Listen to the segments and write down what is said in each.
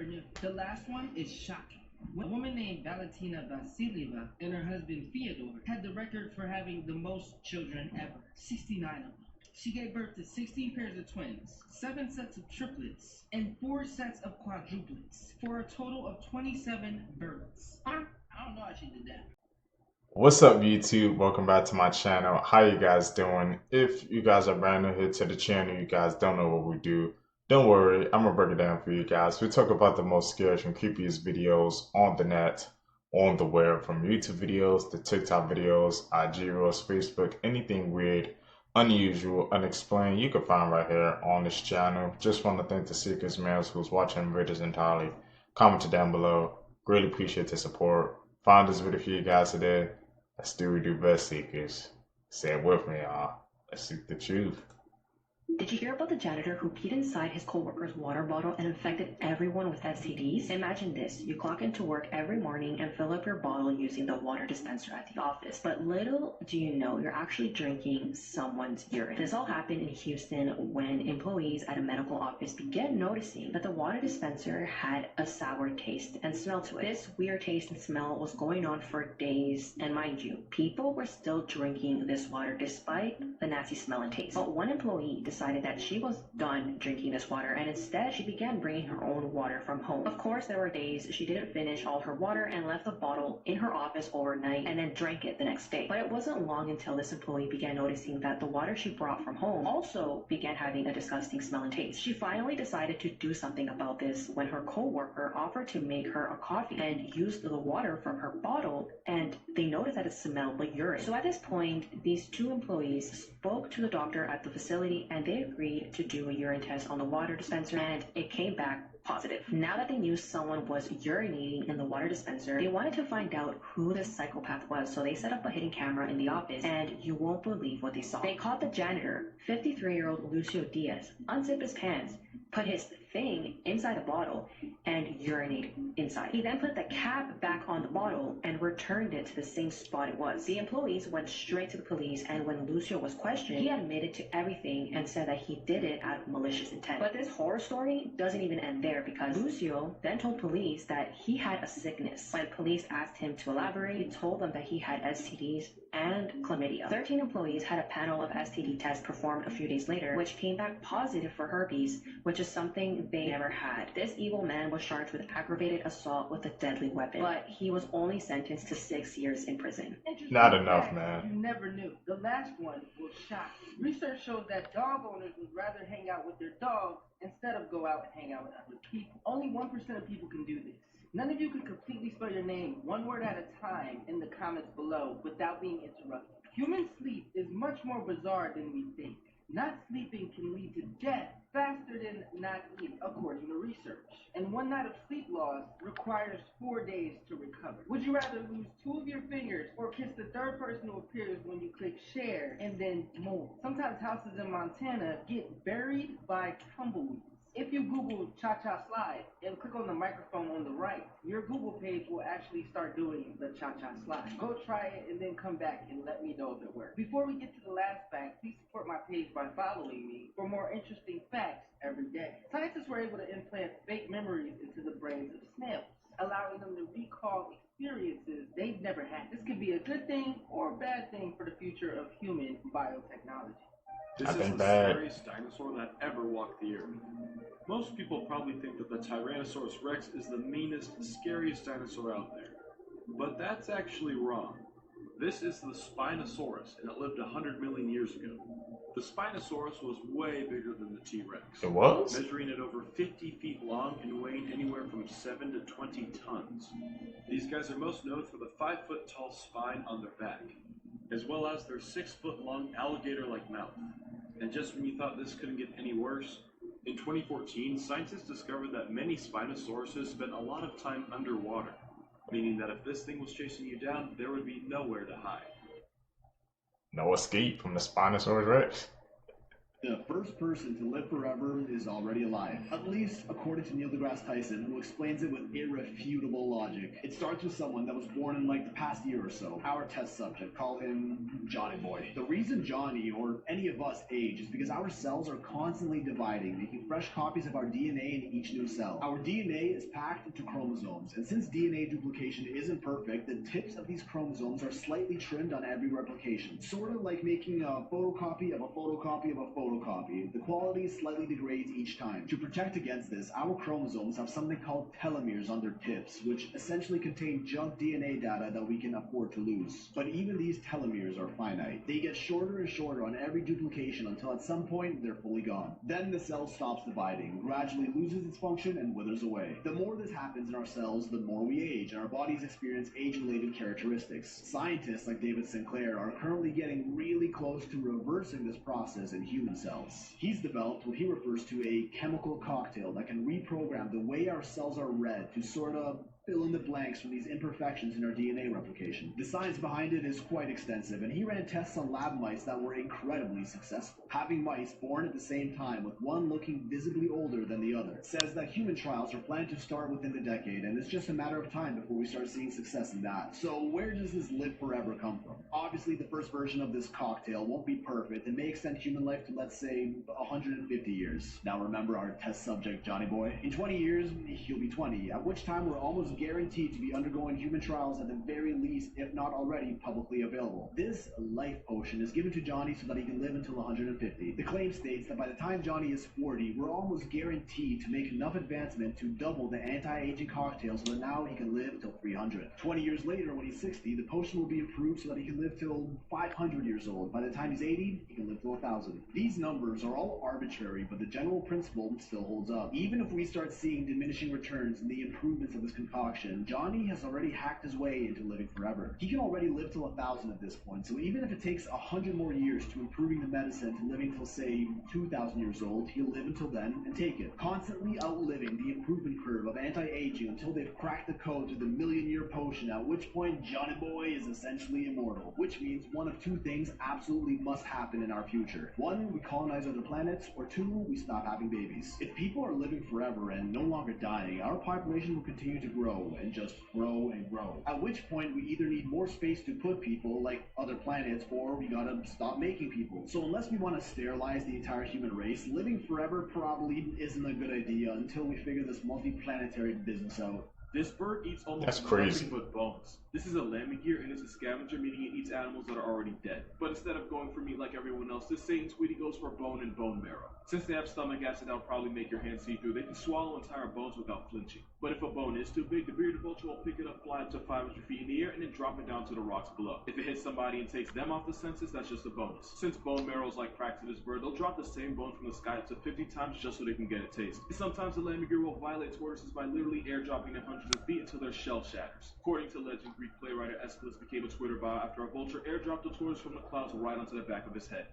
The last one is shocking. A woman named Valentina Vasilieva and her husband Fyodor had the record for having the most children ever, 69 of them. She gave birth to 16 pairs of twins, 7 sets of triplets, and 4 sets of quadruplets, for a total of 27 births. I don't know how she did that. What's up, YouTube? Welcome back to my channel. How you guys doing? If you guys are brand new here to the channel, you guys don't know what we do, don't worry, I'm gonna break it down for you guys. We talk about the most scariest and creepiest videos on the net, on the web, from YouTube videos to TikTok videos, IG Reels, Facebook, anything weird, unusual, unexplained, you can find right here on this channel. Just want to thank the Seekers males who's watching videos entirely. Comment down below. Greatly appreciate the support. Found this video for you guys today. Let's do what we do best, Seekers. Say it with me, y'all. Let's seek the truth. Did you hear about the janitor who peed inside his coworker's water bottle and infected everyone with STDs? Imagine this. You clock into work every morning and fill up your bottle using the water dispenser at the office. But little do you know, you're actually drinking someone's urine. This all happened in Houston when employees at a medical office began noticing that the water dispenser had a sour taste and smell to it. This weird taste and smell was going on for days, and mind you, people were still drinking this water despite the nasty smell and taste. But one employee decided that she was done drinking this water, and instead she began bringing her own water from home. Of course, there were days she didn't finish all her water and left the bottle in her office overnight and then drank it the next day. But it wasn't long until this employee began noticing that the water she brought from home also began having a disgusting smell and taste. She finally decided to do something about this when her coworker offered to make her a coffee and used the water from her bottle, and they noticed that it smelled like urine. So at this point, these two employees spoke to the doctor at the facility, and they agreed to do a urine test on the water dispenser, and it came back positive. Now that they knew someone was urinating in the water dispenser, they wanted to find out who this psychopath was, so they set up a hidden camera in the office, and you won't believe what they saw. They caught the janitor, 53-year-old Lucio Diaz, unzip his pants, put his thing inside the bottle, and urinate inside. He then put the cap back on the bottle and returned it to the same spot it was. The employees went straight to the police, and when Lucio was questioned, he admitted to everything and said that he did it out of malicious intent. But this horror story doesn't even end there, because Lucio then told police that he had a sickness. When police asked him to elaborate, he told them that he had STDs and chlamydia. 13 employees had a panel of STD tests performed a few days later, which came back positive for herpes, which is something they never had. This evil man was charged with aggravated assault with a deadly weapon, but he was only sentenced to 6 years in prison. Not enough, man. You never knew. The last one will shock you. Research shows that dog owners would rather hang out with their dogs instead of go out and hang out with other people. Only 1% of people can do this. None of you can completely spell your name one word at a time in the comments below without being interrupted. Human sleep is much more bizarre than we think. Not sleeping can lead to death faster than not eating, according to research. And one night of sleep loss requires 4 days to recover. Would you rather lose 2 of your fingers or kiss the third person who appears when you click share and then more? Sometimes houses in Montana get buried by tumbleweeds. If you Google cha-cha slide and click on the microphone on the right, your Google page will actually start doing the cha-cha slide. Go try it and then come back and let me know if it works. Before we get to the last fact, please support my page by following me for more interesting facts every day. Scientists were able to implant fake memories into the brains of snails, allowing them to recall experiences they've never had. This could be a good thing or a bad thing for the future of human biotechnology. I This is think the bad. scariest dinosaur that ever walked the earth. Most people probably think that the Tyrannosaurus Rex is the meanest, scariest dinosaur out there. But that's actually wrong. This is the Spinosaurus, and it lived 100 million years ago. The Spinosaurus was way bigger than the T-Rex, It was? measuring at over 50 feet long and weighing anywhere from 7 to 20 tons. These guys are most known for the 5-foot tall spine on their back, as well as their 6-foot long alligator-like mouth. And just when you thought this couldn't get any worse, in 2014, scientists discovered that many Spinosauruses spent a lot of time underwater, meaning that if this thing was chasing you down, there would be nowhere to hide. No escape from the Spinosaurus Rex. The first person to live forever is already alive, at least according to Neil deGrasse Tyson, who explains it with irrefutable logic. It starts with someone that was born in like the past year or so. Our test subject, call him Johnny Boy. The reason Johnny, or any of us, age is because our cells are constantly dividing, making fresh copies of our DNA in each new cell. Our DNA is packed into chromosomes, and since DNA duplication isn't perfect, the tips of these chromosomes are slightly trimmed on every replication. Sort of like making a photocopy of a photocopy of a photocopy. The quality slightly degrades each time. To protect against this, our chromosomes have something called telomeres on their tips, which essentially contain junk DNA data that we can afford to lose. But even these telomeres are finite. They get shorter and shorter on every duplication until at some point they're fully gone. Then the cell stops dividing, gradually loses its function, and withers away. The more this happens in our cells, the more we age, and our bodies experience age-related characteristics. Scientists like David Sinclair are currently getting really close to reversing this process in human cells. He's developed what he refers to a chemical cocktail that can reprogram the way our cells are read to sort of fill in the blanks from these imperfections in our DNA replication. The science behind it is quite extensive, and he ran tests on lab mice that were incredibly successful. Having mice born at the same time, with one looking visibly older than the other, says that human trials are planned to start within the decade, and it's just a matter of time before we start seeing success in that. So where does this live forever come from? Obviously, the first version of this cocktail won't be perfect and may extend human life to, let's say, 150 years. Now remember our test subject, Johnny Boy? In 20 years, he'll be 20, at which time we're almost guaranteed to be undergoing human trials at the very least, if not already publicly available. This life potion is given to Johnny so that he can live until 150. The claim states that by the time Johnny is 40, we're almost guaranteed to make enough advancement to double the anti-aging cocktail so that now he can live till 300. 20 years later, when he's 60, the potion will be improved so that he can live till 500 years old. By the time he's 80, he can live till 1,000. These numbers are all arbitrary, but the general principle still holds up. Even if we start seeing diminishing returns in the improvements of this concoction, Johnny has already hacked his way into living forever. He can already live till 1,000 at this point, so even if it takes 100 more years to improving the medicine to living till, say, 2,000 years old, he'll live until then and take it. Constantly outliving the improvement curve of anti-aging until they've cracked the code to the million-year potion, at which point Johnny Boy is essentially immortal. Which means one of two things absolutely must happen in our future. One, we colonize other planets, or two, we stop having babies. If people are living forever and no longer dying, our population will continue to grow and just grow and grow. At which point we either need more space to put people, like other planets, or we gotta stop making people. So unless we want to sterilize the entire human race, living forever probably isn't a good idea until we figure this multi-planetary business out. This bird eats That's almost crazy. nothing but bones. This is a lammergeier and it's a scavenger, meaning it eats animals that are already dead. But instead of going for meat like everyone else, this Satan sweetie goes for bone and bone marrow. Since they have stomach acid that'll probably make your hands see through, they can swallow entire bones without flinching. But if a bone is too big, the bearded vulture will pick it up, fly up to 500 feet in the air, and then drop it down to the rocks below. If it hits somebody and takes them off the census, that's just a bonus. Since bone marrow is like crack to this bird, they'll drop the same bone from the sky up to 50 times just so they can get a taste. And sometimes the lammergeier will violate tortoises by literally airdropping them hundreds of feet until their shell shatters. According to legend, Greek playwright Aeschylus became a Twitter bot after a vulture airdropped a tortoise from the clouds right onto the back of his head.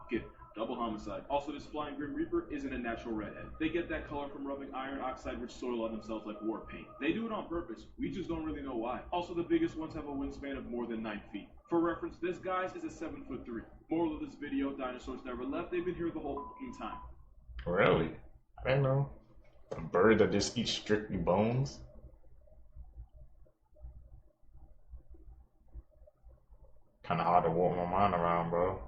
Okay, double homicide. Also, this flying Grim Reaper isn't a natural redhead. They get that color from rubbing iron oxide-rich soil on themselves like war paint. They do it on purpose. We just don't really know why. Also, the biggest ones have a wingspan of more than 9 feet. For reference, this guy's is a 7'3". Moral of this video, dinosaurs never left. They've been here the whole fucking time. Really? I don't know. A bird that just eats strictly bones? Kinda hard to walk my mind around, bro.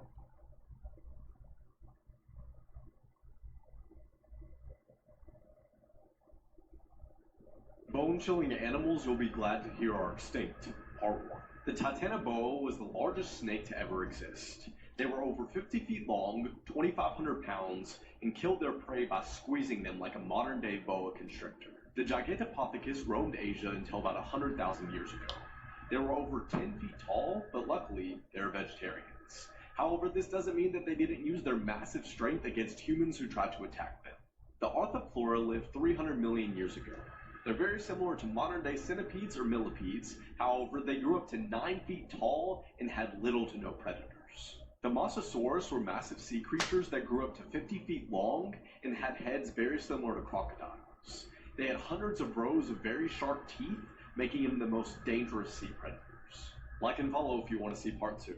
Bone-chilling animals you'll be glad to hear are extinct. Part 1. The titanoboa was the largest snake to ever exist. They were over 50 feet long, 2,500 pounds, and killed their prey by squeezing them like a modern-day boa constrictor. The Gigantopithecus roamed Asia until about 100,000 years ago. They were over 10 feet tall, but luckily, they're vegetarians. However, this doesn't mean that they didn't use their massive strength against humans who tried to attack them. The Arthroplura lived 300 million years ago. They're very similar to modern-day centipedes or millipedes, however, they grew up to 9 feet tall and had little to no predators. The Mosasaurus were massive sea creatures that grew up to 50 feet long and had heads very similar to crocodiles. They had hundreds of rows of very sharp teeth, making them the most dangerous sea predators. Like and follow if you want to see part 2.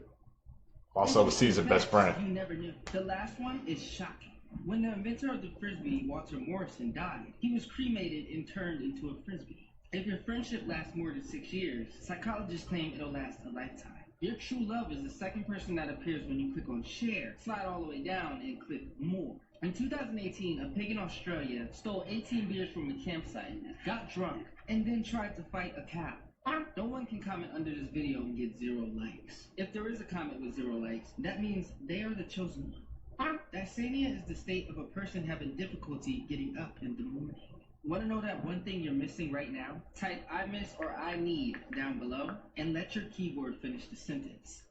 Also, C's the best friend. You never knew. The last one is shocking. When the inventor of the Frisbee, Walter Morrison, died, he was cremated and turned into a Frisbee. If your friendship lasts more than 6 years, psychologists claim it'll last a lifetime. Your true love is the second person that appears when you click on share, slide all the way down, and click more. In 2018, a pig in Australia stole 18 beers from a campsite, got drunk, and then tried to fight a cow. No one can comment under this video and get 0 likes. If there is a comment with 0 likes, that means they are the chosen one. Dysania is the state of a person having difficulty getting up in the morning. Want to know that one thing you're missing right now? Type I miss or I need down below and let your keyboard finish the sentence.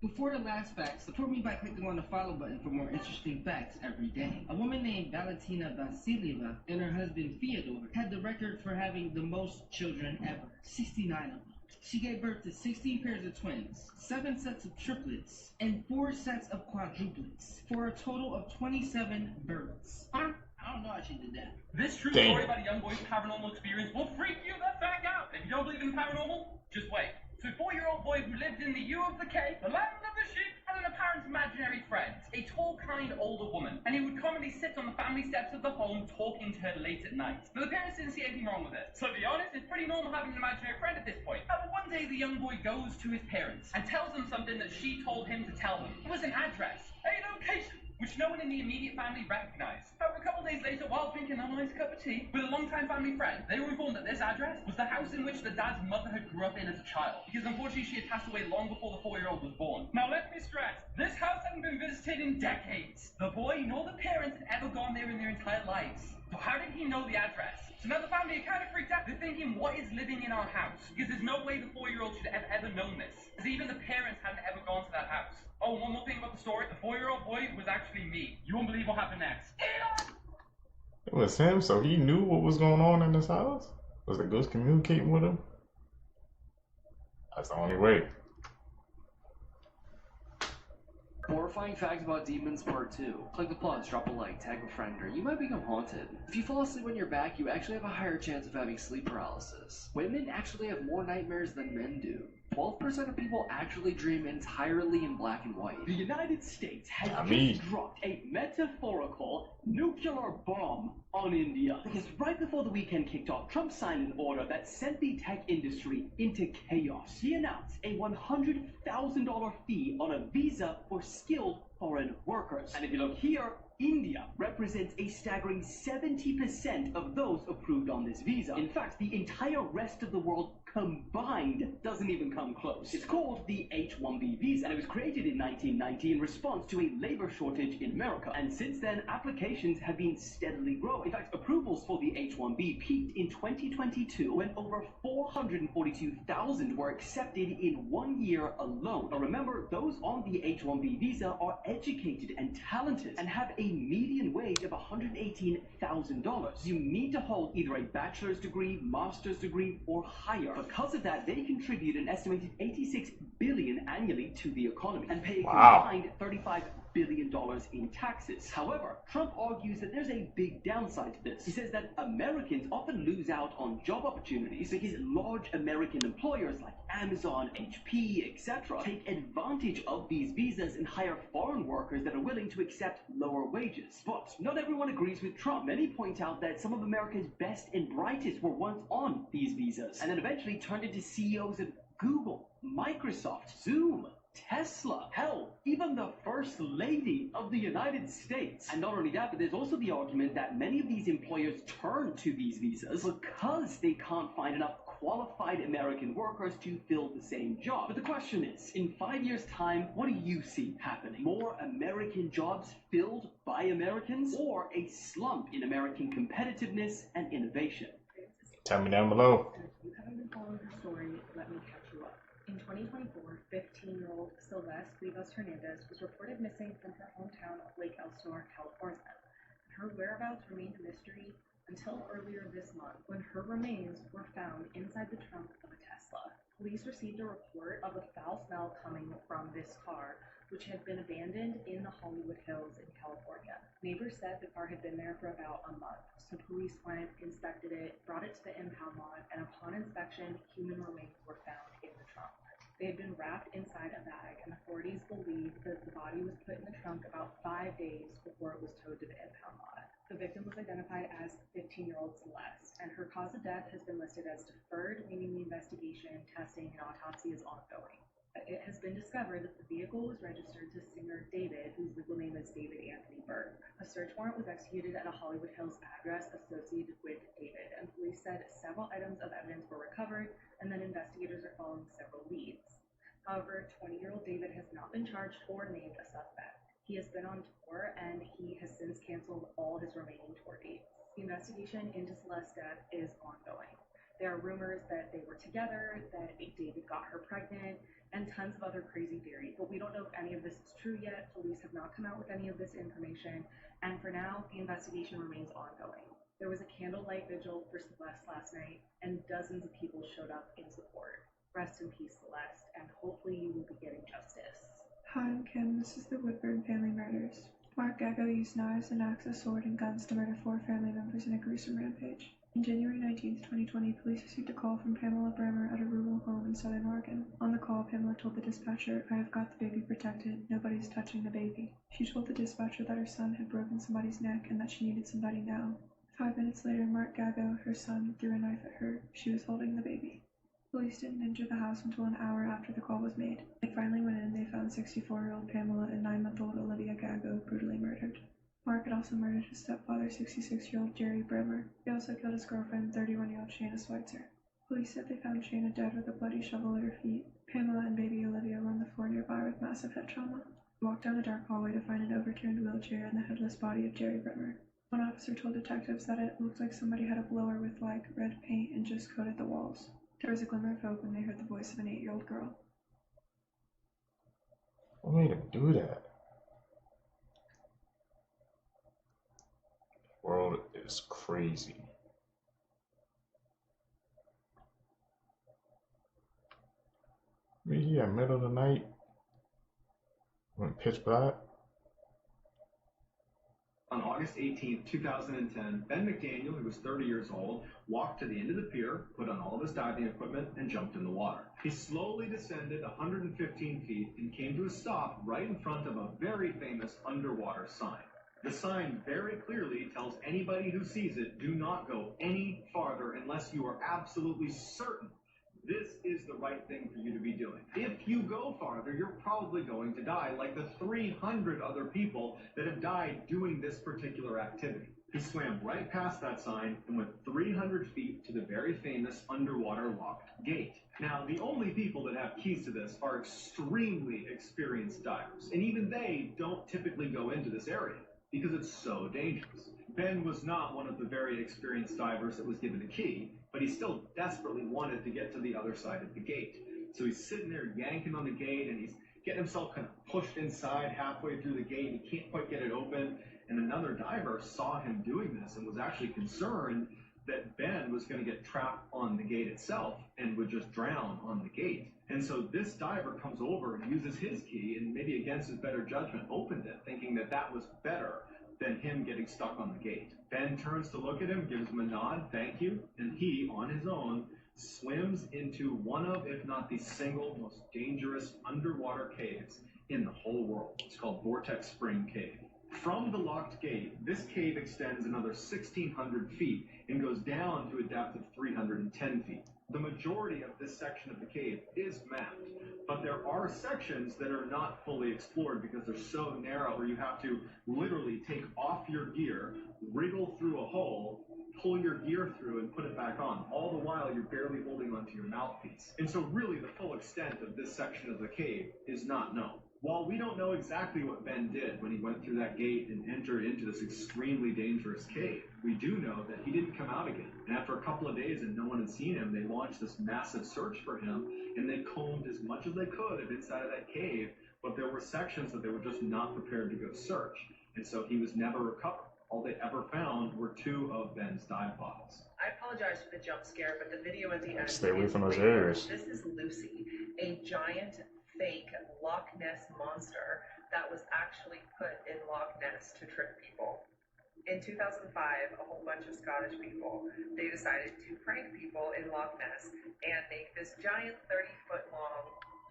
Before the last fact, support me by clicking on the follow button for more interesting facts every day. A woman named Valentina Vasilieva and her husband Fyodor had the record for having the most children ever, 69 of them. She gave birth to 16 pairs of twins, 7 sets of triplets, and 4 sets of quadruplets, for a total of 27 births. I don't know how she did that. This true story about a young boy's paranormal experience will freak you the fuck out. If you don't believe in paranormal, just wait. So a 4-year-old boy who lived in the U of the K, the land of the sheep, had an apparent imaginary friend, a tall, kind, older woman, and he would commonly sit on the family steps of the home talking to her late at night. Now the parents didn't see anything wrong with it. So to be honest, it's pretty normal having an imaginary friend at this point. However, one day the young boy goes to his parents and tells them something that she told him to tell them. It was an address, a location, which no one in the immediate family recognized. However, a couple days later, while drinking a nice cup of tea with a longtime family friend, they were informed that this address was the house in which the dad's mother had grew up in as a child, because unfortunately she had passed away long before the 4-year-old was born. Now let me stress, this house hadn't been visited in decades. The boy nor the parents had ever gone there in their entire lives. So how did he know the address? So now the family are kind of freaked out. They're thinking, what is living in our house? Because there's no way the 4-year-old should have ever known this, because even the parents hadn't ever gone to that house. Oh, one more thing about the story. The 4-year-old boy was actually me. You won't believe what happened next. It was him, so he knew what was going on in his house? Was the ghost communicating with him? That's the only way. Horrifying facts about demons part 2. Click the plus, drop a like, tag a friend, or you might become haunted. If you fall asleep on your back, you actually have a higher chance of having sleep paralysis. Women actually have more nightmares than men do. 12% of people actually dream entirely in black and white. The United States has just dropped a metaphorical nuclear bomb on India. Because right before the weekend kicked off, Trump signed an order that sent the tech industry into chaos. He announced a $100,000 fee on a visa for skilled foreign workers. And if you look here, India represents a staggering 70% of those approved on this visa. In fact, the entire rest of the world combined doesn't even come close. It's called the H-1B visa, and it was created in 1990 in response to a labor shortage in America. And since then, applications have been steadily growing. In fact, approvals for the H-1B peaked in 2022 when over 442,000 were accepted in 1 year alone. Now remember, those on the H-1B visa are educated and talented and have a median wage of $118,000. You need to hold either a bachelor's degree, master's degree, or higher. Because of that, they contribute an estimated $86 billion annually to the economy and pay a combined $35 billion in taxes. However, Trump argues that there's a big downside to this. He says that Americans often lose out on job opportunities because large American employers like Amazon, HP, etc. take advantage of these visas and hire foreign workers that are willing to accept lower wages. But not everyone agrees with Trump. Many point out that some of America's best and brightest were once on these visas and then eventually turned into CEOs of Google, Microsoft, Zoom, Tesla, hell, even the First Lady of the United States. And not only that, but there's also the argument that many of these employers turn to these visas because they can't find enough qualified American workers to fill the same job. But the question is, in 5 years' time, what do you see happening? More American jobs filled by Americans, or a slump in American competitiveness and innovation? Tell me down below. If you haven't been following her story, let me catch you up. In 2024, 15-year-old Celeste Rivas Hernandez was reported missing from her hometown of Lake Elsinore, California. Her whereabouts remained a mystery until earlier this month, when her remains were found inside the trunk of a Tesla. Police received a report of a foul smell coming from this car, which had been abandoned in the Hollywood Hills in California. Neighbors said the car had been there for about a month, so police went, inspected it, brought it to the impound lot, and upon inspection, human remains were found in the trunk. They had been wrapped inside a bag, and authorities believe 5 days before it was towed to the impound lot. The victim was identified as 15-year-old Celeste, and her cause of death has been listed as deferred, meaning the investigation, testing, and autopsy is ongoing. It has been discovered that the vehicle was registered to singer David, whose legal name is David Anthony Burke. A search warrant was executed at a Hollywood Hills address associated with David, and police said several items of evidence were recovered, and then investigators are following several leads. However, 20-year-old David has not been charged or named a suspect. He has been on tour, and he has since canceled all his remaining tour dates. The investigation into Celeste's death is ongoing. There are rumors that they were together, that David got her pregnant, and tons of other crazy theories, but we don't know if any of this is true yet. Police have not come out with any of this information, and for now, the investigation remains ongoing. There was a candlelight vigil for Celeste last night, and dozens of people showed up in support. Rest in peace, Celeste, and hopefully you will be getting justice. Hi, I'm Kim. This is the Woodburn family murders. Mark Gaggo used knives, an axe, a sword, and guns to murder 4 family members in a gruesome rampage. On January 19, 2020, police received a call from Pamela Bremer at a rural home in Southern Oregon. On the call, Pamela told the dispatcher, "I have got the baby protected. Nobody's touching the baby." She told the dispatcher that her son had broken somebody's neck and that she needed somebody now. 5 minutes later, Mark Gaggo, her son, threw a knife at her. She was holding the baby. Police didn't enter the house until an hour after the call was made. They finally went in and they found 64-year-old Pamela and 9-month-old Olivia Gaggo brutally murdered. Mark had also murdered his stepfather, 66-year-old Jerry Bremer. He also killed his girlfriend, 31-year-old Shayna Schweitzer. Police said they found Shayna dead with a bloody shovel at her feet. Pamela and baby Olivia were on the floor nearby with massive head trauma. They walked down a dark hallway to find an overturned wheelchair and the headless body of Jerry Bremer. One officer told detectives that it looked like somebody had a blower with, red paint and just coated the walls. There was a glimmer of hope when they heard the voice of an 8-year-old girl. What made him do that? The world is crazy. Yeah, middle of the night, went pitch black. On August 18, 2010, Ben McDaniel, who was 30 years old, walked to the end of the pier, put on all of his diving equipment, and jumped in the water. He slowly descended 115 feet and came to a stop right in front of a very famous underwater sign. The sign very clearly tells anybody who sees it, do not go any farther unless you are absolutely certain this is the right thing for you to be doing. If you go farther, you're probably going to die, like the 300 other people that have died doing this particular activity. He swam right past that sign and went 300 feet to the very famous underwater locked gate. Now, the only people that have keys to this are extremely experienced divers, and even they don't typically go into this area because it's so dangerous. Ben was not one of the very experienced divers that was given a key, but he still desperately wanted to get to the other side of the gate. So he's sitting there yanking on the gate, and he's getting himself kind of pushed inside halfway through the gate. He can't quite get it open, and another diver saw him doing this and was actually concerned that Ben was going to get trapped on the gate itself and would just drown on the gate. And so this diver comes over and uses his key, and maybe against his better judgment opened it, thinking that that was better than him getting stuck on the gate. Ben turns to look at him, gives him a nod, thank you, and he, on his own, swims into one of, if not the single most dangerous underwater caves in the whole world. It's called Vortex Spring Cave. From the locked gate, this cave extends another 1,600 feet and goes down to a depth of 310 feet. The majority of this section of the cave is mapped, but there are sections that are not fully explored because they're so narrow where you have to literally take off your gear, wriggle through a hole, pull your gear through and put it back on, all the while you're barely holding onto your mouthpiece. And so really the full extent of this section of the cave is not known. While we don't know exactly what Ben did when he went through that gate and entered into this extremely dangerous cave, we do know that he didn't come out again. And after a couple of days and no one had seen him, they launched this massive search for him, and they combed as much as they could inside of that cave, but there were sections that they were just not prepared to go search. And so he was never recovered. All they ever found were 2 of Ben's dive bottles. I apologize for the jump scare, but the video at the end. Stay away from those areas. This is Lucy, a giant fake Loch Ness monster that was actually put in Loch Ness to trick people. In 2005, a whole bunch of Scottish people, they decided to prank people in Loch Ness and make this giant 30-foot long,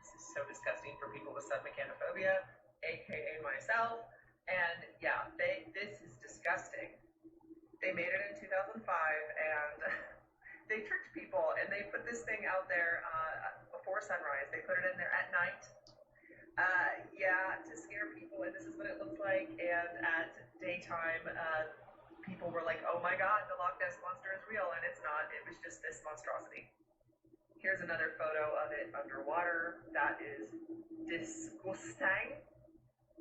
this is so disgusting for people with submechanophobia, aka myself, And yeah, this is disgusting. They made it in 2005, and they tricked people, and they put this thing out there before sunrise. They put it in there at night, to scare people, and this is what it looks like. And at daytime, people were like, oh my god, the Loch Ness Monster is real, and it's not. It was just this monstrosity. Here's another photo of it underwater. That is disgusting.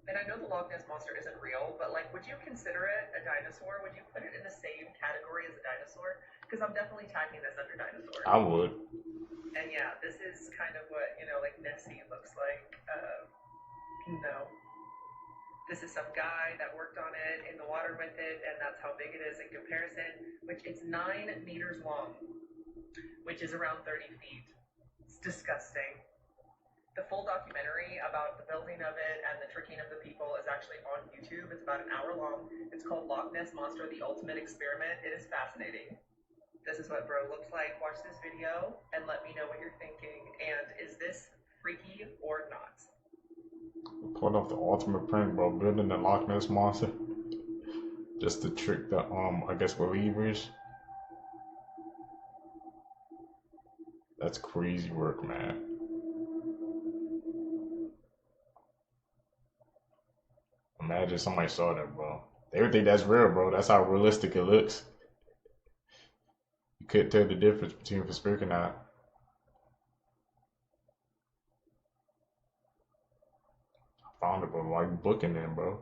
And I know the Loch Ness Monster isn't real, but like, would you consider it a dinosaur? Would you put it in the same category as a dinosaur? Because I'm definitely tagging this under dinosaur. I would. And yeah, this is kind of what, like Nessie looks like. This is some guy that worked on it in the water with it, and that's how big it is in comparison, which it's 9 meters long, which is around 30 feet. It's disgusting. The full documentary about the building of it and the tricking of the people is actually on YouTube. It's about an hour long. It's called Loch Ness Monster, The Ultimate Experiment. It is fascinating. This is what bro looks like. Watch this video and let me know what you're thinking. And is this freaky or not? Pulling off the ultimate prank, bro. Building the Loch Ness Monster. Just to trick the, I guess, believers. That's crazy work, man. Imagine somebody saw that, bro. They would think that's real, bro. That's how realistic it looks. You couldn't tell the difference between conspiracy and not. I found it, bro. Why you booking them, bro?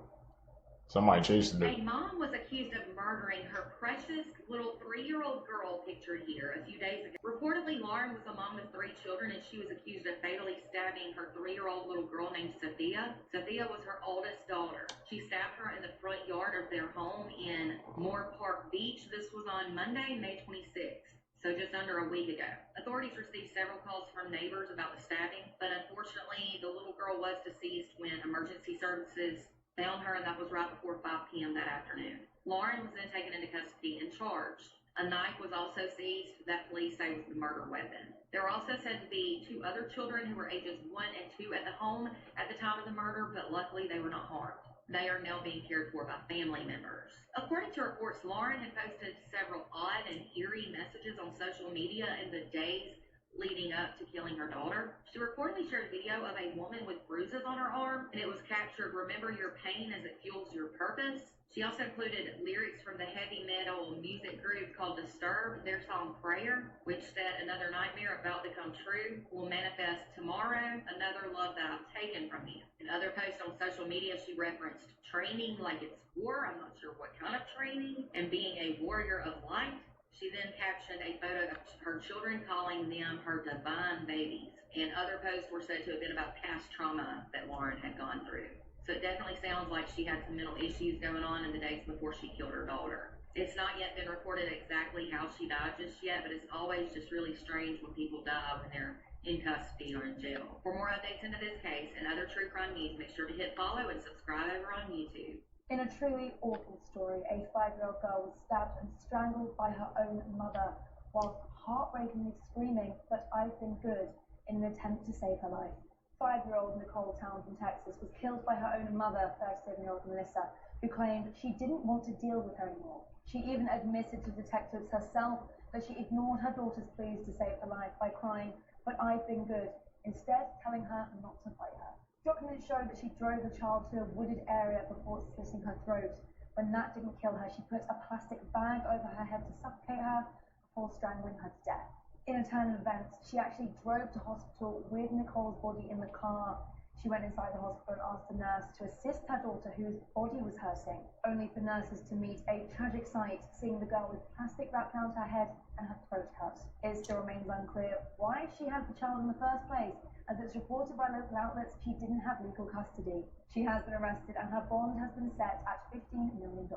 Somebody chased it. A mom was accused of murdering her precious little 3-year-old girl pictured here a few days ago. Reportedly, Lauren was a mom of 3 children, and she was accused of fatally stabbing her 3-year-old little girl named Sophia. Sophia was her oldest daughter. She stabbed her in the front yard of their home in Moore Park Beach. This was on Monday, May 26th. So just under a week ago. Authorities received several calls from neighbors about the stabbing, but unfortunately, the little girl was deceased when emergency services found her, and that was right before 5 p.m. that afternoon. Lauren was then taken into custody and charged. A knife was also seized that police say was the murder weapon. There were also said to be 2 other children who were ages 1 and 2 at the home at the time of the murder, but luckily they were not harmed. They are now being cared for by family members. According to reports, Lauren had posted several odd and eerie messages on social media in the days leading up to killing her daughter. She reportedly shared a video of a woman with bruises on her arm, and it was captured, "Remember your pain as it fuels your purpose." She also included lyrics from the heavy metal music group called Disturbed, their song Prayer, which said, "Another nightmare about to come true will manifest tomorrow, another love that I've taken from you." In other posts on social media, she referenced training like it's war, I'm not sure what kind of training, and being a warrior of light. She then captioned a photo of her children, calling them her divine babies. And other posts were said to have been about past trauma that Lauren had gone through. So it definitely sounds like she had some mental issues going on in the days before she killed her daughter. It's not yet been reported exactly how she died just yet, but it's always just really strange when people die when they're in custody or in jail. For more updates into this case and other true crime news, make sure to hit follow and subscribe over on YouTube. In a truly awful story, a 5-year-old girl was stabbed and strangled by her own mother whilst heartbreakingly screaming, "But I've been good," in an attempt to save her life. 5-year-old Nicole Town from Texas was killed by her own mother, 37-year-old Melissa, who claimed she didn't want to deal with her anymore. She even admitted to detectives herself that she ignored her daughter's pleas to save her life by crying, "But I've been good," instead telling her not to fight her. Documents show that she drove the child to a wooded area before slitting her throat. When that didn't kill her, she put a plastic bag over her head to suffocate her before strangling her to death. In a turn of events, she actually drove to hospital with Nicole's body in the car. She went inside the hospital and asked the nurse to assist her daughter, whose body was hurting, only for nurses to meet a tragic sight, seeing the girl with plastic wrapped around her head and her throat cut. It still remains unclear why she had the child in the first place, as it's reported by local outlets she didn't have legal custody. She has been arrested and her bond has been set at $15 million.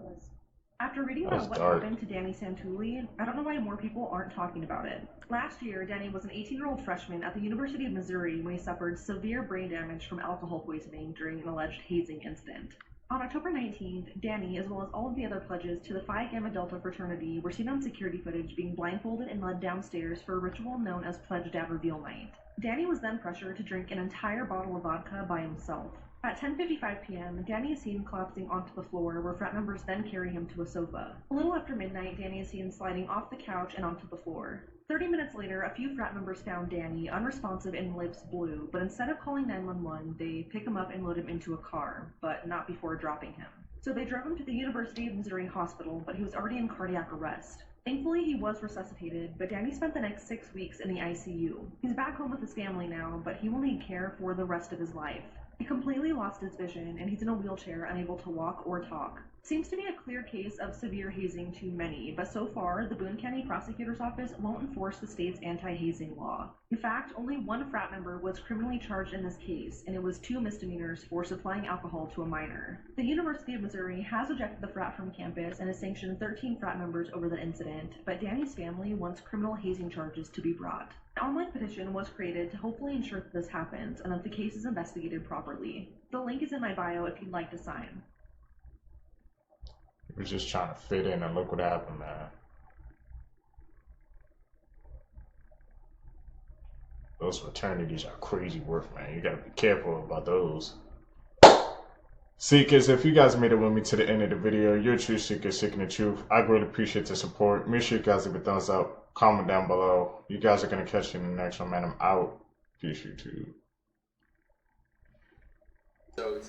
After reading about what happened to Danny Santulli, I don't know why more people aren't talking about it. Last year, Danny was an 18-year-old freshman at the University of Missouri when he suffered severe brain damage from alcohol poisoning during an alleged hazing incident. On October 19th, Danny, as well as all of the other pledges to the Phi Gamma Delta fraternity, were seen on security footage being blindfolded and led downstairs for a ritual known as Pledge Dad Reveal Night. Danny was then pressured to drink an entire bottle of vodka by himself. At 10:55 p.m., Danny is seen collapsing onto the floor, where frat members then carry him to a sofa. A little after midnight, Danny is seen sliding off the couch and onto the floor. 30 minutes later, a few frat members found Danny unresponsive and lips blue, but instead of calling 911, they pick him up and load him into a car, but not before dropping him. So they drove him to the University of Missouri Hospital, but he was already in cardiac arrest. Thankfully, he was resuscitated, but Danny spent the next 6 weeks in the ICU. He's back home with his family now, but he will need care for the rest of his life. He completely lost his vision, and he's in a wheelchair, unable to walk or talk. Seems to be a clear case of severe hazing to many, but so far, the Boone County Prosecutor's Office won't enforce the state's anti-hazing law. In fact, only one frat member was criminally charged in this case, and it was 2 misdemeanors for supplying alcohol to a minor. The University of Missouri has ejected the frat from campus and has sanctioned 13 frat members over the incident, but Danny's family wants criminal hazing charges to be brought. An online petition was created to hopefully ensure that this happens and that the case is investigated properly. The link is in my bio if you'd like to sign. He was just trying to fit in, and look what happened, man. Those fraternities are crazy work, man. You gotta be careful about those. Seekers, if you guys made it with me to the end of the video, you're a true seeker seeking the truth. I greatly appreciate the support. Make sure you guys leave a thumbs up, comment down below. You guys are gonna catch you in the next one, man. I'm out. Peace, YouTube.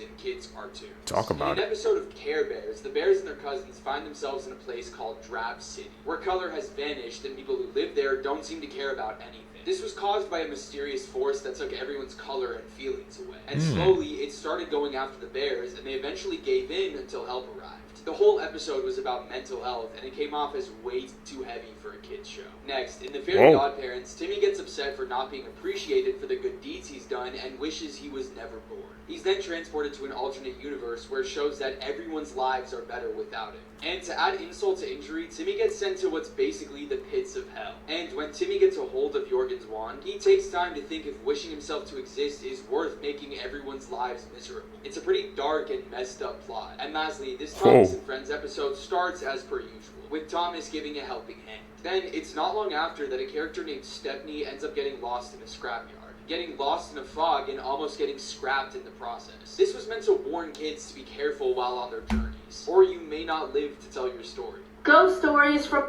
In kids' cartoons. Talk about In an episode of Care Bears, the bears and their cousins find themselves in a place called Drab City, where color has vanished and people who live there don't seem to care about anything. This was caused by a mysterious force that took everyone's color and feelings away. And slowly, it started going after the bears, and they eventually gave in until help arrived. The whole episode was about mental health, and it came off as way too heavy for a kid's show. Next, in The Fairy Godparents, Timmy gets upset for not being appreciated for the good deeds he's done and wishes he was never born. He's then transported to an alternate universe where it shows that everyone's lives are better without him. And to add insult to injury, Timmy gets sent to what's basically the pits of hell. And when Timmy gets a hold of Jorgen's wand, he takes time to think if wishing himself to exist is worth making everyone's lives miserable. It's a pretty dark and messed up plot. And lastly, this Thomas and Friends episode starts as per usual, with Thomas giving a helping hand. Then, it's not long after that a character named Stepney ends up getting lost in a scrapyard, getting lost in a fog and almost getting scrapped in the process. This was meant to warn kids to be careful while on their journeys, or you may not live to tell your story. Ghost stories from...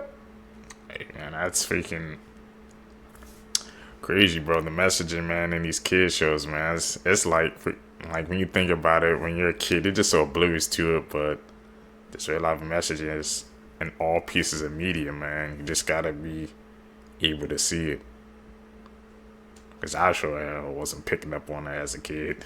Hey man, that's freaking crazy, bro. The messaging, man, in these kid shows, man, it's like when you think about it, when you're a kid, you're just so oblivious to it, but there's a lot of messages in all pieces of media, man. You just gotta be able to see it. Because I sure wasn't picking up on it as a kid.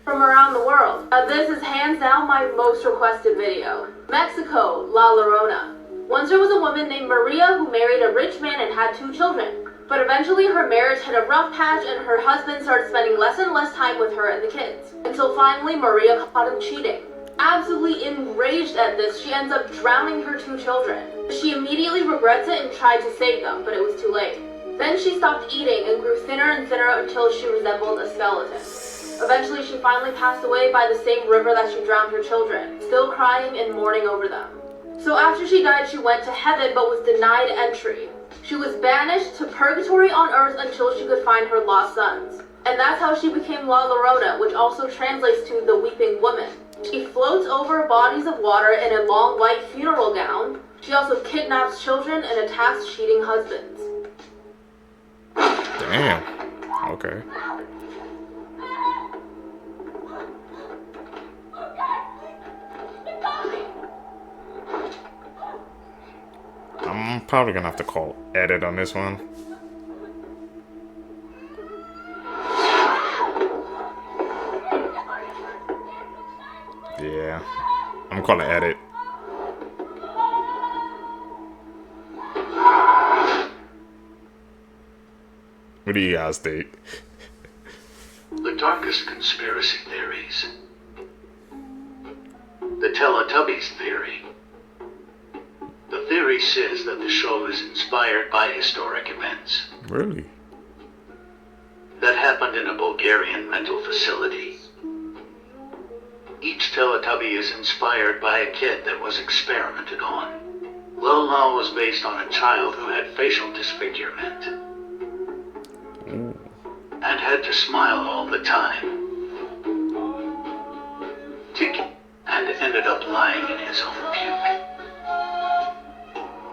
From around the world. This is hands down my most requested video. Mexico, La Llorona. Once there was a woman named Maria who married a rich man and had 2 children. But eventually her marriage hit a rough patch and her husband started spending less and less time with her and the kids. Until finally Maria caught him cheating. Absolutely enraged at this, she ends up drowning her 2 children. She immediately regrets it and tried to save them, but it was too late. Then she stopped eating and grew thinner and thinner until she resembled a skeleton. Eventually she finally passed away by the same river that she drowned her children, still crying and mourning over them. So after she died, she went to heaven but was denied entry. She was banished to purgatory on earth until she could find her lost sons. And that's how she became La Llorona, which also translates to the weeping woman. She floats over bodies of water in a long white funeral gown. She also kidnaps children and attacks cheating husbands. Damn. Okay. I'm probably gonna have to call edit on this one. Yeah. I'm gonna call it edit. What do you guys think? The darkest conspiracy theories. The Teletubbies theory. The theory says that the show is inspired by historic events. Really? That happened in a Bulgarian mental facility. Each Teletubby is inspired by a kid that was experimented on. Lola was based on a child who had facial disfigurement. And had to smile all the time. ticking and ended up lying in his own puke.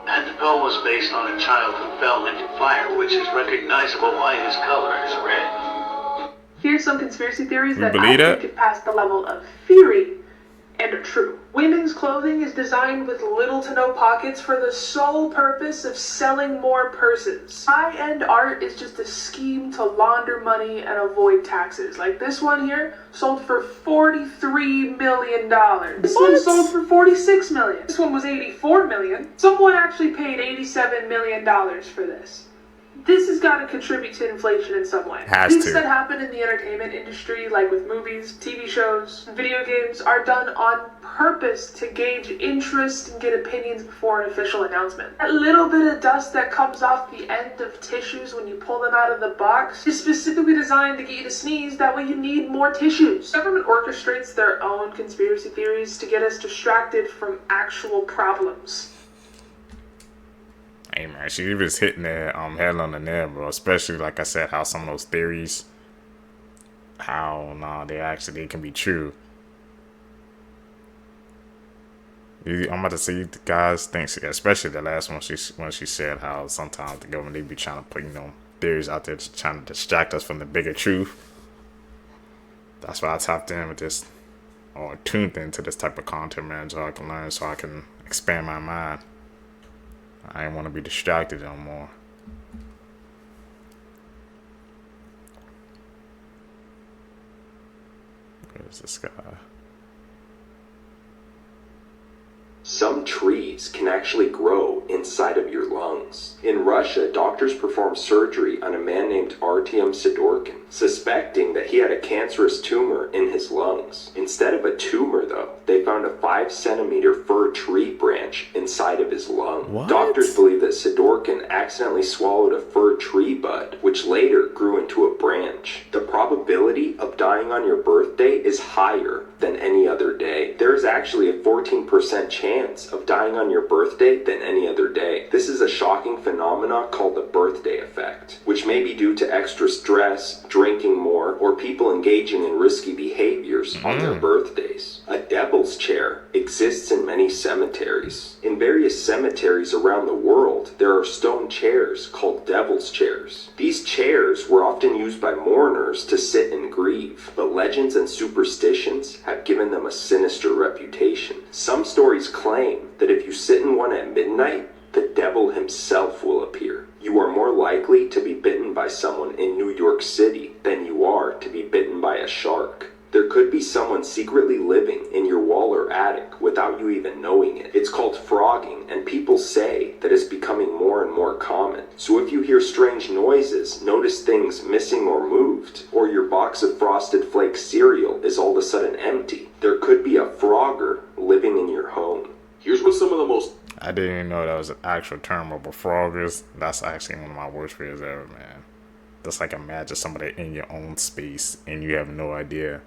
And the bell was based on a child who fell into fire, which is recognizable why his color is red. Here's some conspiracy theories that believe I that? think have passed the level of theory and are true. Women's clothing is designed with little to no pockets for the sole purpose of selling more purses. High-end art is just a scheme to launder money and avoid taxes. Like this one here, sold for $43 million. This one sold for $46 million. This one was $84 million. Someone actually paid $87 million for this. This has got to contribute to inflation in some way. Things that happen in the entertainment industry, like with movies, TV shows, video games, are done on purpose to gauge interest and get opinions before an official announcement. That little bit of dust that comes off the end of tissues when you pull them out of the box is specifically designed to get you to sneeze, that way you need more tissues. The government orchestrates their own conspiracy theories to get us distracted from actual problems. Hey man, she was hitting that head on the nail, bro. Especially like I said, how some of those theories, they can be true. I'm about to say, guys, thanks, especially the last one when she said how sometimes the government, they be trying to put theories out there trying to distract us from the bigger truth. That's why I tapped in with this, or tuned into this type of content, man, so I can learn, so I can expand my mind. I didn't want to be distracted no more. Where's this guy? Some trees can actually grow inside of your lungs. In Russia, doctors performed surgery on a man named Artyom Sidorkin, suspecting that he had a cancerous tumor in his lungs. Instead of a tumor, though, they found a 5-centimeter fir tree branch inside of his lung. What? Doctors believe that Sidorkin accidentally swallowed a fir tree bud, which later grew into a branch. The probability of dying on your birthday is higher than any other day. There is actually a 14% chance of dying on your birthday than any other day. This is a shocking phenomenon called the birthday effect, which may be due to extra stress, drinking more, or people engaging in risky behaviors on their birthdays. A devil's chair exists in many cemeteries. In various cemeteries around the world, there are stone chairs called devil's chairs. These chairs were often used by mourners to sit and grieve, but legends and superstitions have given them a sinister reputation. Some stories claim that if you sit in one at midnight, the devil himself will appear. You are more likely to be bitten by someone in New York City than you are to be bitten by a shark. There could be someone secretly living in your wall or attic without you even knowing it. It's called frogging, and people say that it's becoming more and more common. So if you hear strange noises, notice things missing or moved, or your box of Frosted Flakes cereal is all of a sudden empty, there could be a frogger living in your home. Here's what some of the most... I didn't even know that was an actual term, but froggers, that's actually one of my worst fears ever, man. That's like, imagine somebody in your own space and you have no idea.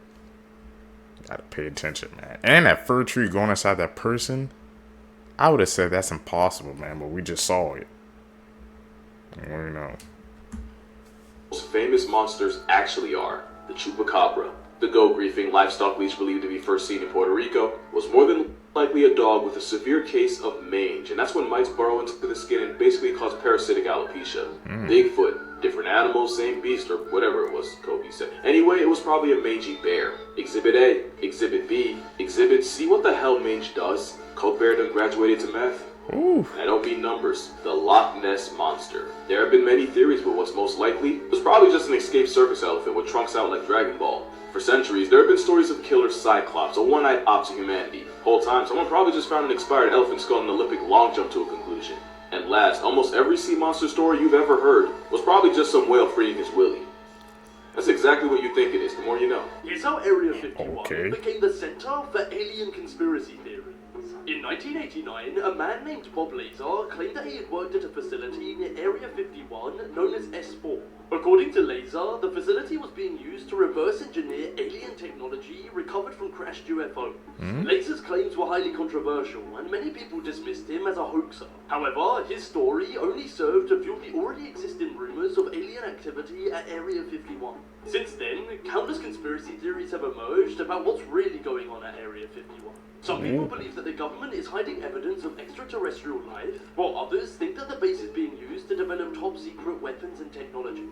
You gotta pay attention, man. And that fir tree going inside that person, I would have said that's impossible, man, but we just saw it. You know. Most famous monsters actually are the chupacabra. The goat-griefing livestock leech believed to be first seen in Puerto Rico was more than likely a dog with a severe case of mange, and that's when mites burrow into the skin and basically cause parasitic alopecia. Bigfoot, different animals, same beast, or whatever it was, Kobe said. Anyway, it was probably a mangy bear. Exhibit A, Exhibit B, Exhibit C. What the hell mange does? Coke bear done graduated to meth? I don't mean numbers. The Loch Ness Monster. There have been many theories, but what's most likely was probably just an escaped circus elephant with trunks out like Dragon Ball. For centuries, there have been stories of killer cyclops, a one-eyed op to humanity. Whole time, someone probably just found an expired elephant skull in an Olympic long jump to a conclusion. And last, almost every sea monster story you've ever heard was probably just some whale freeing his willy. That's exactly what you think it is, the more you know. Here's how Area 51 became the center for alien conspiracy theories. In 1989, a man named Bob Lazar claimed that he had worked at a facility near Area 51 known as S4. According to Lazar, the facility was being used to reverse engineer alien technology recovered from crashed UFOs. Lazar's claims were highly controversial, and many people dismissed him as a hoaxer. However, his story only served to fuel the already existing rumors rumors of alien activity at Area 51. Since then, countless conspiracy theories have emerged about what's really going on at Area 51. Some people believe that the government is hiding evidence of extraterrestrial life, while others think that the base is being used to develop top-secret weapons and technology.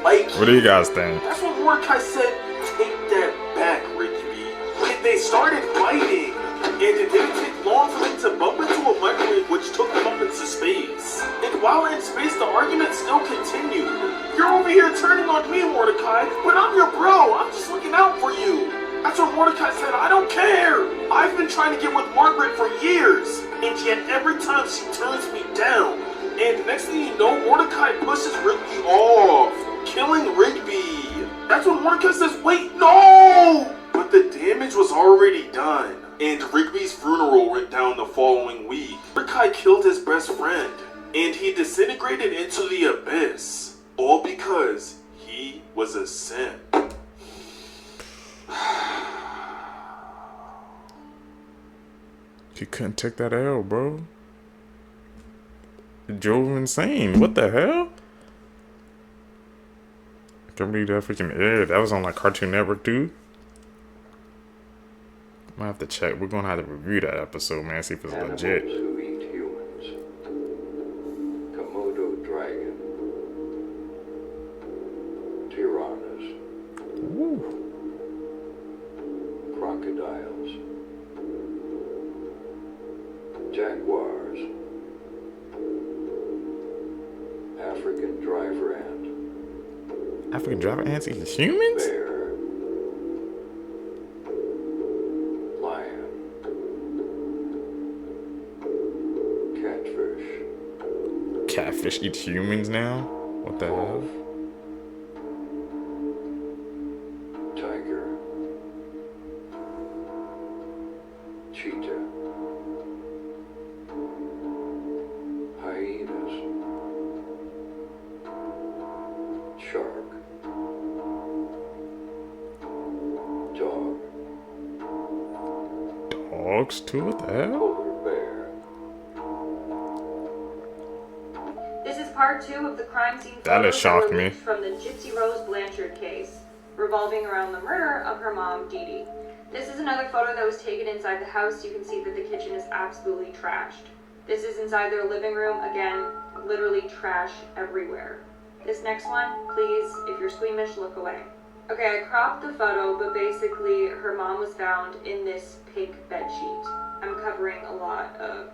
What do you guys think? That's what Mordecai said. Take that back, Rigby. They started fighting, and it didn't take long for them to bump into a microwave which took them up into space. And while in space, the argument still continued. You're over here turning on me, Mordecai, but I'm your bro. I'm just looking out for you. That's what Mordecai said. I don't care. I've been trying to get with Margaret for years, and yet every time she turns me down. And next thing you know, Mordecai pushes Rigby off, killing Rigby. That's when Mordecai says, wait, no! But the damage was already done, and Rigby's funeral went down the following week. Mordecai killed his best friend, and he disintegrated into the abyss, all because he was a simp. He couldn't take that L, bro. It drove him insane. What the hell? I can't believe that freaking aired. That was on like Cartoon Network too. Might have to check. We're gonna have to review that episode, man. See if it's legit. Who eat humans. Komodo dragon. Piranhas. Woo. Crocodiles. Jaguars. African driver ant. African driver ants eat humans? Bear. Lion. Catfish. Catfish eat humans now? What the hell? Tiger. Cheetah. Hyenas. Shark. Dog. Dogs too? What the hell? Polar bear. This is part 2 of the crime scene That photos has shocked were me. leaked from the Gypsy Rose Blanchard case, revolving around the murder of her mom, Dee Dee. This is another photo that was taken inside the house. You can see that the kitchen is absolutely trashed. This is inside their living room. Again, literally trash everywhere. This next one, please, if you're squeamish, look away. Okay, I cropped the photo, but basically her mom was found in this pink bed sheet. I'm covering a lot of,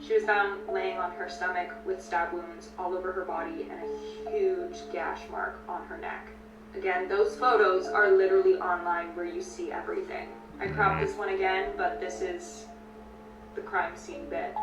She was found laying on her stomach with stab wounds all over her body and a huge gash mark on her neck. Again, those photos are literally online where you see everything. I cropped this one again, but this is the crime scene bit.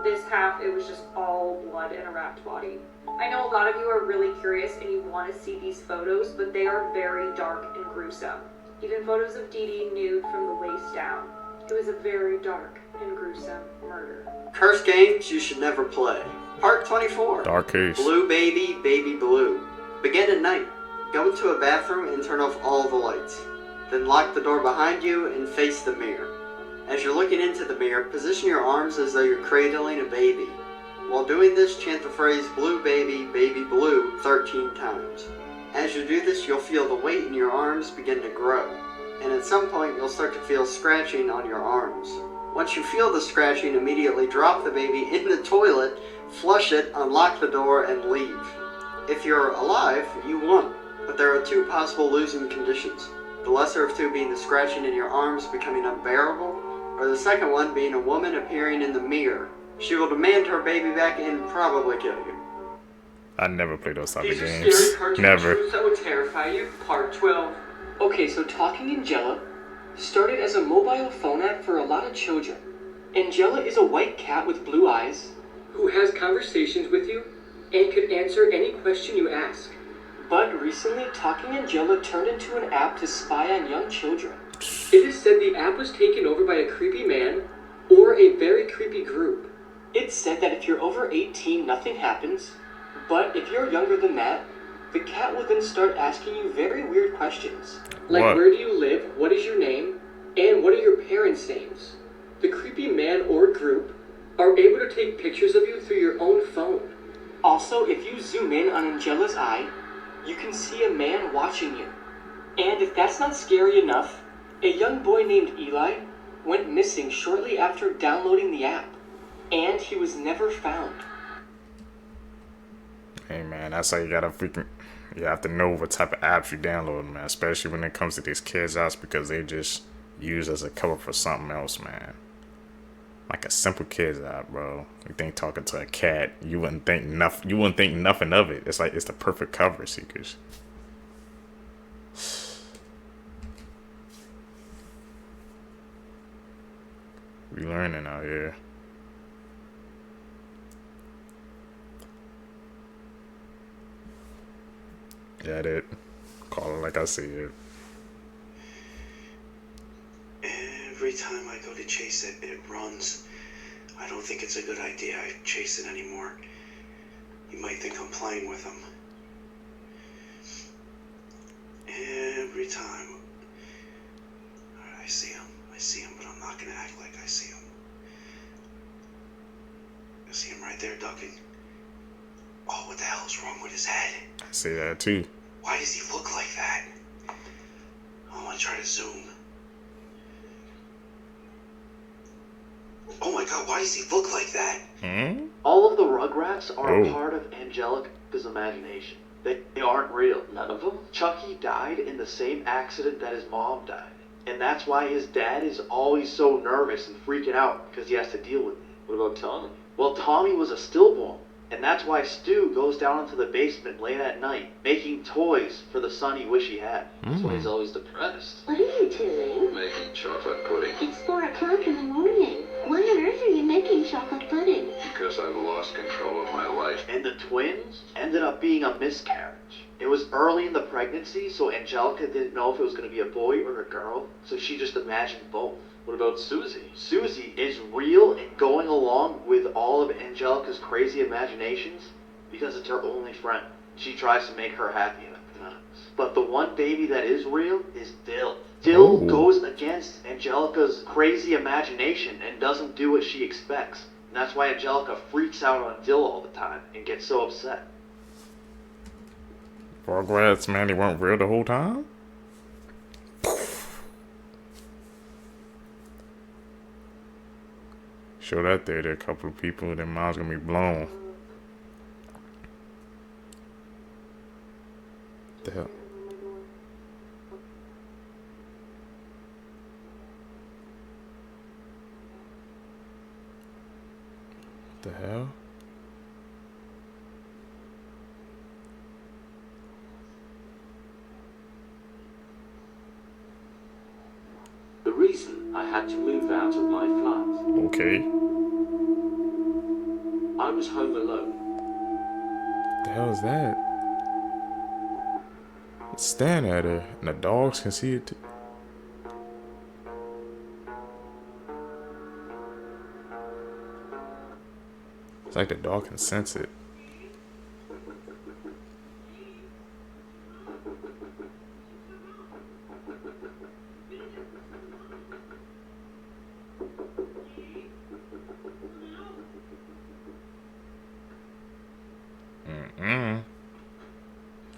This half, it was just all blood and a wrapped body. I know a lot of you are really curious and you want to see these photos, but they are very dark and gruesome. Even photos of Dee Dee nude from the waist down. It was a very dark and gruesome murder. Cursed games you should never play. Part 24. Dark case. Blue baby, baby blue. Begin at night. Go into a bathroom and turn off all the lights. Then lock the door behind you and face the mirror. As you're looking into the mirror, position your arms as though you're cradling a baby. While doing this, chant the phrase blue baby, baby blue 13 times. As you do this, you'll feel the weight in your arms begin to grow. And at some point, you'll start to feel scratching on your arms. Once you feel the scratching, immediately drop the baby in the toilet, flush it, unlock the door, and leave. If you're alive, you won. But there are 2 possible losing conditions. The lesser of 2 being the scratching in your arms becoming unbearable, or the second one being a woman appearing in the mirror. She will demand her baby back and probably kill you. I never play those type of These are games. scary cartoon Never. truths that would terrify you. Part 12. Okay, so Talking Angela started as a mobile phone app for a lot of children. Angela is a white cat with blue eyes who has conversations with you and could answer any question you ask. But recently, Talking Angela turned into an app to spy on young children. It is said the app was taken over by a creepy man or a very creepy group. It's said that if you're over 18, nothing happens. But if you're younger than that, the cat will then start asking you very weird questions. Like, What? where do you live, what is your name, and what are your parents' names? The creepy man or group are able to take pictures of you through your own phone. Also, if you zoom in on Angela's eye, you can see a man watching you. And if that's not scary enough, a young boy named Eli went missing shortly after downloading the app, and he was never found. Hey man, that's how you gotta freaking, you have to know what type of apps you download, man, especially when it comes to these kids' apps, because they just use as a cover for something else, man. Like a simple kids app, bro. You think talking to a cat, you wouldn't think nothing of it. It's like it's the perfect cover, seekers. We learning out here. Got it. Call it like I see it. Every time I go to chase it, it runs. I don't think it's a good idea I chase it anymore. You might think I'm playing with him. Every time. I see him, but I'm not gonna act like I see him. I see him right there ducking. Oh, what the hell's wrong with his head? I see that too. Why does he look like that? I want to try to zoom. Oh my god, why does he look like that? Hmm? All of the Rugrats are Oh. a part of Angelica's imagination. They aren't real, none of them. Chucky died in the same accident that his mom died. And that's why his dad is always so nervous and freaking out, because he has to deal with it. What about Tommy? Well, Tommy was a stillborn. And that's why Stu goes down into the basement late at night, making toys for the son he wish he had. That's why he's always depressed. What are you doing? Making chocolate pudding. It's 4 o'clock in the morning. Why on earth are you making chocolate pudding? Because I've lost control of my life. And the twins ended up being a miscarriage. It was early in the pregnancy, so Angelica didn't know if it was going to be a boy or a girl, so she just imagined both. What about Susie? Susie is real and going along with all of Angelica's crazy imaginations because it's her only friend. She tries to make her happy at times. But the one baby that is real is Dill. Dill goes against Angelica's crazy imagination and doesn't do what she expects. And that's why Angelica freaks out on Dill all the time and gets so upset. Rugrats, man, they weren't real the whole time? Show that there to a couple of people, their minds gonna be blown. The hell? The hell? The reason I had to move out of my flat. Okay. I was home alone. The hell is that? It's staring at her, and the dogs can see it too. It's like the dog can sense it.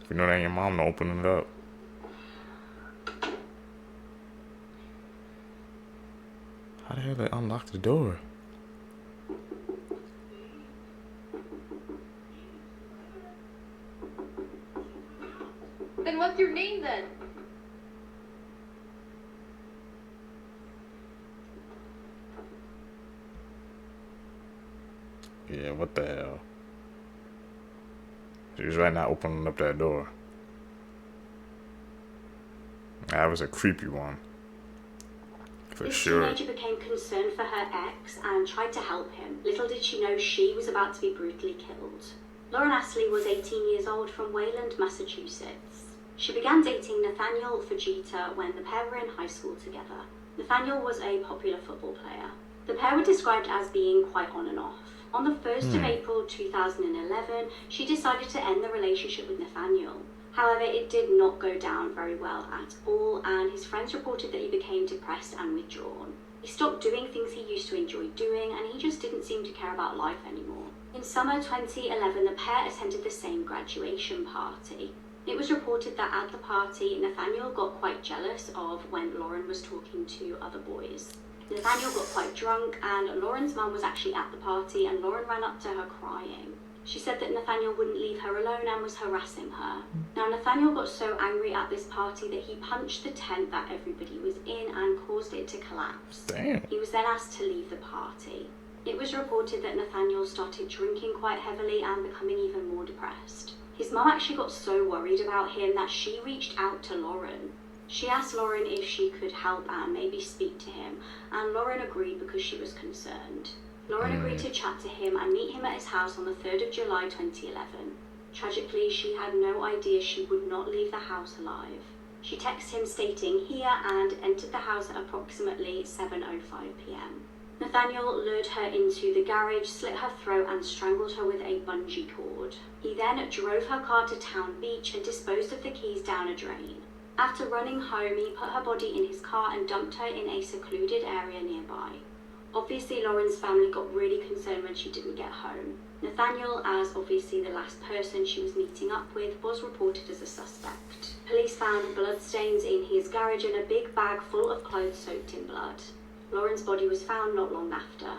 If you know that ain't your mom, to open it up. How the hell they unlock the door? Then what's your name then? Yeah, what the hell? She was right now opening up that door. That was a creepy one. For This sure. teenager became concerned for her ex and tried to help him. Little did she know she was about to be brutally killed. Lauren Astley was 18 years old from Wayland, Massachusetts. She began dating Nathaniel Fujita when the pair were in high school together. Nathaniel was a popular football player. The pair were described as being quite on and off. On the 1st of April 2011, she decided to end the relationship with Nathaniel. However, it did not go down very well at all, and his friends reported that he became depressed and withdrawn. He stopped doing things he used to enjoy doing, and he just didn't seem to care about life anymore. In summer 2011, the pair attended the same graduation party. It was reported that at the party, Nathaniel got quite jealous of when Lauren was talking to other boys. Nathaniel got quite drunk, and Lauren's mum was actually at the party, and Lauren ran up to her crying. She said that Nathaniel wouldn't leave her alone and was harassing her. Now, Nathaniel got so angry at this party that he punched the tent that everybody was in and caused it to collapse. Damn. He was then asked to leave the party. It was reported that Nathaniel started drinking quite heavily and becoming even more depressed. His mum actually got so worried about him that she reached out to Lauren. She asked Lauren if she could help and maybe speak to him, and Lauren agreed because she was concerned. Lauren agreed to chat to him and meet him at his house on the 3rd of July 2011. Tragically, she had no idea she would not leave the house alive. She texted him stating "here" and entered the house at approximately 7:05 p.m. Nathaniel lured her into the garage, slit her throat and strangled her with a bungee cord. He then drove her car to Town Beach and disposed of the keys down a drain. After running home, he put her body in his car and dumped her in a secluded area nearby. Obviously, Lauren's family got really concerned when she didn't get home. Nathaniel, as obviously the last person she was meeting up with, was reported as a suspect. Police found bloodstains in his garage and a big bag full of clothes soaked in blood. Lauren's body was found not long after.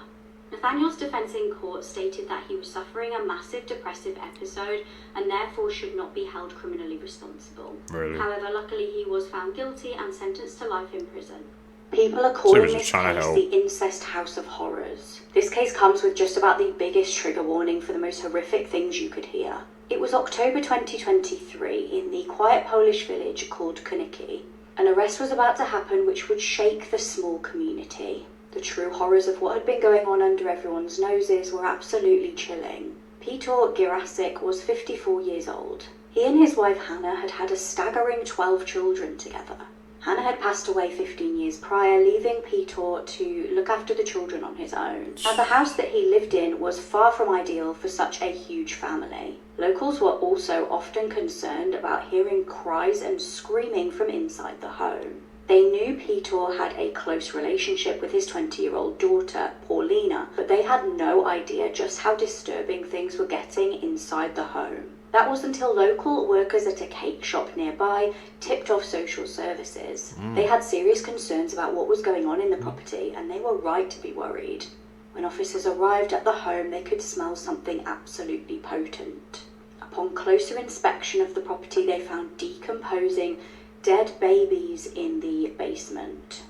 Nathaniel's defense in court stated that he was suffering a massive depressive episode and therefore should not be held criminally responsible. Really? However, luckily he was found guilty and sentenced to life in prison. People are calling this case the Incest House of Horrors. This case comes with just about the biggest trigger warning for the most horrific things you could hear. It was October 2023 in the quiet Polish village called Koniki. An arrest was about to happen which would shake the small community. The true horrors of what had been going on under everyone's noses were absolutely chilling. Piotr Girasik was 54 years old. He and his wife Hannah had had a staggering 12 children together. Hannah had passed away 15 years prior, leaving Piotr to look after the children on his own. Now, the house that he lived in was far from ideal for such a huge family. Locals were also often concerned about hearing cries and screaming from inside the home. They knew Piotr had a close relationship with his 20-year-old daughter, Paulina, but they had no idea just how disturbing things were getting inside the home. That was until local workers at a cake shop nearby tipped off social services. They had serious concerns about what was going on in the property, and they were right to be worried. When officers arrived at the home, they could smell something absolutely potent. Upon closer inspection of the property, they found decomposing, dead babies in the basement.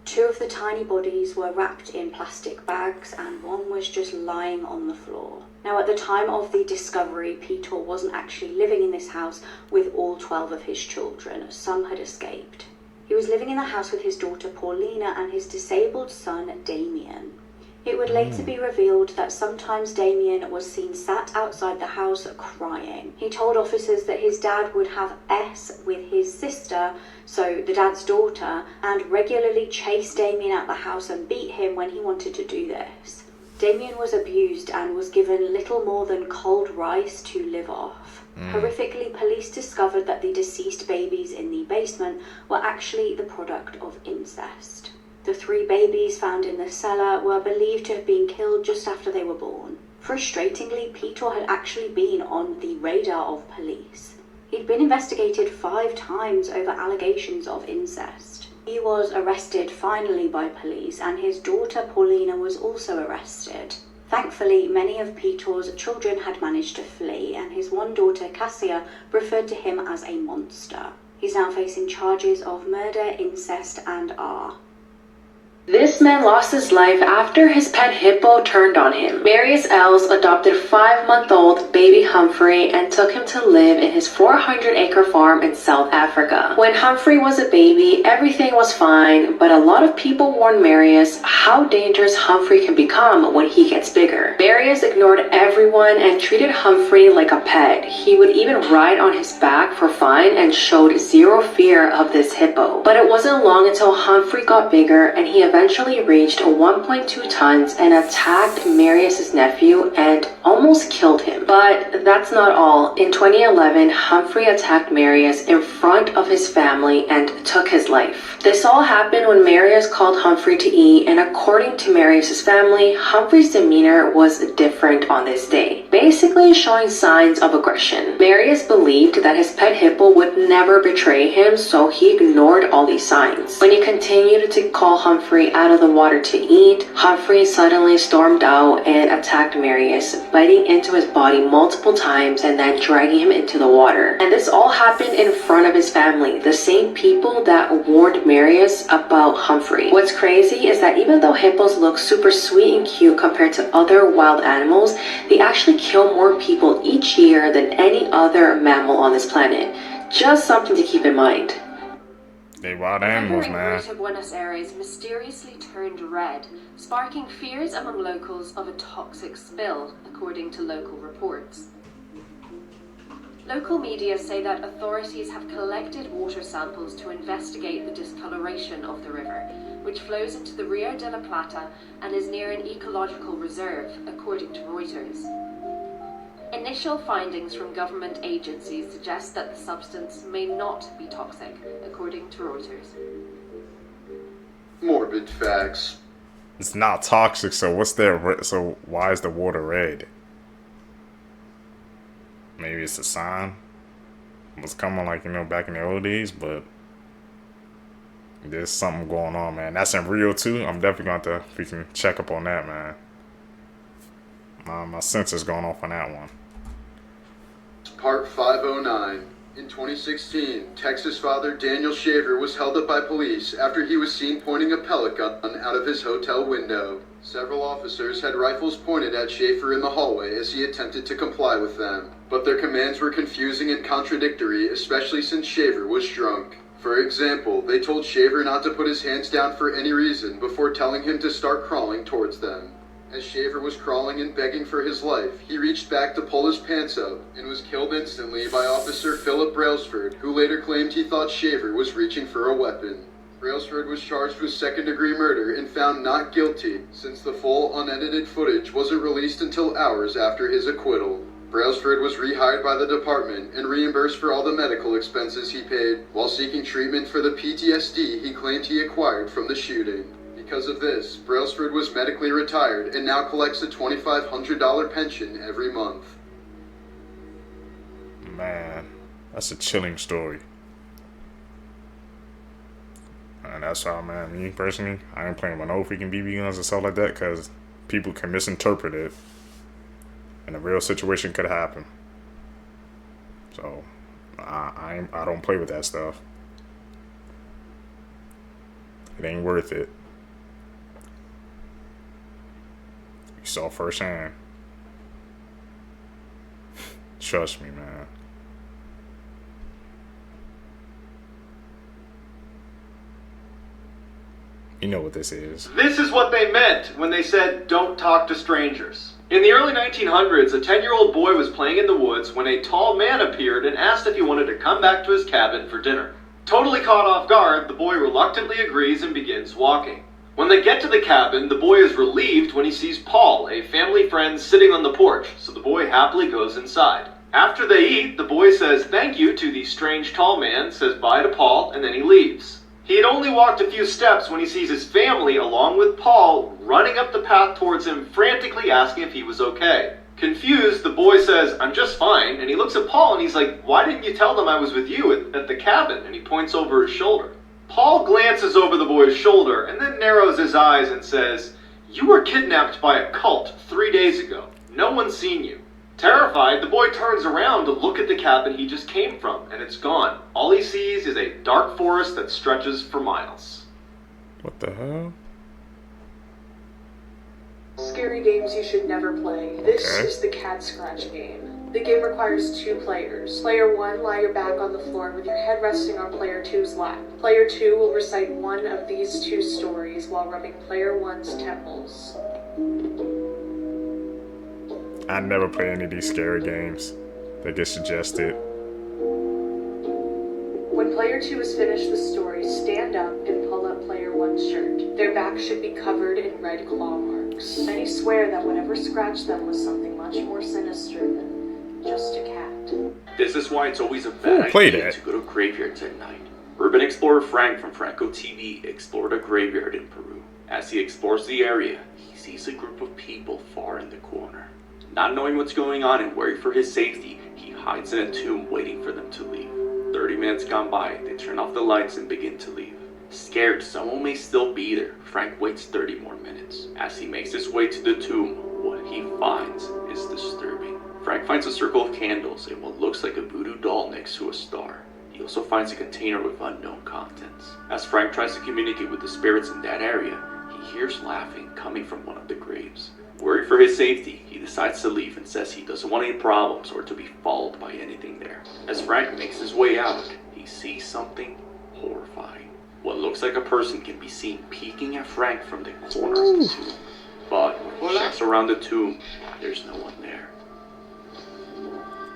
2 of the tiny bodies were wrapped in plastic bags, and 1 was just lying on the floor. Now, at the time of the discovery, Piotr wasn't actually living in this house with all 12 of his children. Some had escaped. He was living in the house with his daughter Paulina and his disabled son Damien. It would later be revealed that sometimes Damien was seen sat outside the house crying. He told officers that his dad would have S with his sister, so the dad's daughter, and regularly chase Damien out the house and beat him when he wanted to do this. Damien was abused and was given little more than cold rice to live off. Horrifically, police discovered that the deceased babies in the basement were actually the product of incest. The 3 babies found in the cellar were believed to have been killed just after they were born. Frustratingly, Piotr had actually been on the radar of police. He'd been investigated 5 times over allegations of incest. He was arrested finally by police, and his daughter Paulina was also arrested. Thankfully, many of Piotr's children had managed to flee, and his one daughter Cassia referred to him as a monster. He's now facing charges of murder, incest, and R. This man lost his life after his pet hippo turned on him. Marius Els adopted 5-month-old baby Humphrey and took him to live in his 400-acre farm in South Africa. When Humphrey was a baby, everything was fine, but a lot of people warned Marius how dangerous Humphrey can become when he gets bigger. Marius ignored everyone and treated Humphrey like a pet. He would even ride on his back for fun and showed zero fear of this hippo. But it wasn't long until Humphrey got bigger and he eventually eventually reached 1.2 tons and attacked Marius's nephew and almost killed him. But that's not all. In 2011, Humphrey attacked Marius in front of his family and took his life. This all happened when Marius called Humphrey to eat, and according to Marius's family, Humphrey's demeanor was different on this day, basically showing signs of aggression. Marius believed that his pet hippo would never betray him, so he ignored all these signs. When he continued to call Humphrey out of the water to eat, Humphrey suddenly stormed out and attacked Marius, biting into his body multiple times and then dragging him into the water. And this all happened in front of his family, the same people that warned Marius about Humphrey. What's crazy is that even though hippos look super sweet and cute compared to other wild animals, they actually kill more people each year than any other mammal on this planet. Just something to keep in mind. They wild animals, man. Greater Buenos Aires mysteriously turned red, sparking fears among locals of a toxic spill, according to local reports. Local media say that authorities have collected water samples to investigate the discoloration of the river, which flows into the Rio de la Plata and is near an ecological reserve, according to Reuters. Initial findings from government agencies suggest that the substance may not be toxic, according to Reuters. Morbid facts. It's not toxic, so so why is the water red? Maybe it's a sign. It was coming like, back in the old days, but there's something going on, man. That's in Rio too. I'm definitely going to have to freaking check up on that, man. My sensor's going off on that one. Part 509. In 2016, Texas father Daniel Shaver was held up by police after he was seen pointing a pellet gun out of his hotel window. Several officers had rifles pointed at Schaefer in the hallway as he attempted to comply with them, but their commands were confusing and contradictory, especially since Shaver was drunk. For example, they told Shaver not to put his hands down for any reason before telling him to start crawling towards them. As Shaver was crawling and begging for his life, he reached back to pull his pants up and was killed instantly by Officer Philip Brailsford, who later claimed he thought Shaver was reaching for a weapon. Brailsford was charged with second-degree murder and found not guilty, since the full unedited footage wasn't released until hours after his acquittal. Brailsford was rehired by the department and reimbursed for all the medical expenses he paid, while seeking treatment for the PTSD he claimed he acquired from the shooting. Because of this, Brailsford was medically retired and now collects a $2,500 pension every month. Man, that's a chilling story. And that's how, man, me personally, I ain't playing with no freaking BB guns and stuff like that, because people can misinterpret it and a real situation could happen. So I don't play with that stuff. It ain't worth it. You saw firsthand. Trust me, man. You know what this is. This is what they meant when they said, don't talk to strangers. In the early 1900s, a 10-year-old boy was playing in the woods when a tall man appeared and asked if he wanted to come back to his cabin for dinner. Totally caught off guard, the boy reluctantly agrees and begins walking. When they get to the cabin, the boy is relieved when he sees Paul, a family friend, sitting on the porch, so the boy happily goes inside. After they eat, the boy says thank you to the strange tall man, says bye to Paul, and then he leaves. He had only walked a few steps when he sees his family, along with Paul, running up the path towards him, frantically asking if he was okay. Confused, the boy says, I'm just fine, and he looks at Paul and he's like, why didn't you tell them I was with you at the cabin? And he points over his shoulder. Paul glances over the boy's shoulder and then narrows his eyes and says, you were kidnapped by a cult 3 days ago. No one's seen you. Terrified, the boy turns around to look at the cabin he just came from, and it's gone. All he sees is a dark forest that stretches for miles. What the hell? Scary games you should never play. This is the cat scratch game. The game requires 2 players. Player 1, lie your back on the floor with your head resting on player 2's lap. Player 2 will recite one of these 2 stories while rubbing player 1's temples. I never play any of these scary games that get suggested. When player 2 has finished the story, stand up and pull up player 1's shirt. Their backs should be covered in red claw marks. Many swear that whatever scratched them was something much more sinister than just a cat. This is why it's always a bad idea to go to graveyards at night. Urban explorer Frank from Franco TV explored a graveyard in Peru. As he explores the area, he sees a group of people far in the corner. Not knowing what's going on and worried for his safety, he hides in a tomb waiting for them to leave. 30 minutes gone by, they turn off the lights and begin to leave. Scared someone may still be there, Frank waits 30 more minutes. As he makes his way to the tomb, what he finds is disturbing. Frank finds a circle of candles and what looks like a voodoo doll next to a star. He also finds a container with unknown contents. As Frank tries to communicate with the spirits in that area, he hears laughing coming from one of the graves. Worried for his safety, he decides to leave and says he doesn't want any problems or to be followed by anything there. As Frank makes his way out, he sees something horrifying. What looks like a person can be seen peeking at Frank from the corner of the tomb. But when he checks around the tomb, there's no one there.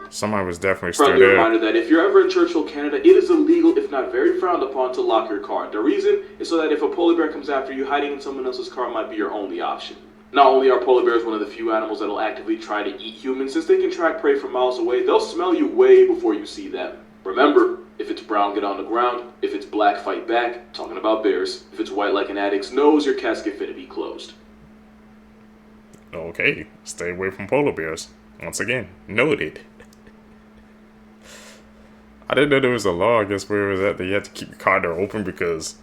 Somebody was definitely still Friendly there. reminder that if you're ever in Churchill, Canada, it is illegal, if not very frowned upon, to lock your car. The reason is so that if a polar bear comes after you, hiding in someone else's car might be your only option. Not only are polar bears one of the few animals that will actively try to eat humans, since they can track prey from miles away, they'll smell you way before you see them. Remember, if it's brown, get on the ground. If it's black, fight back. Talking about bears. If it's white like an addict's nose, your casket finna be closed. Okay, stay away from polar bears. Once again, noted. I didn't know there was a law, I guess, where it was at that you had to keep your car door open because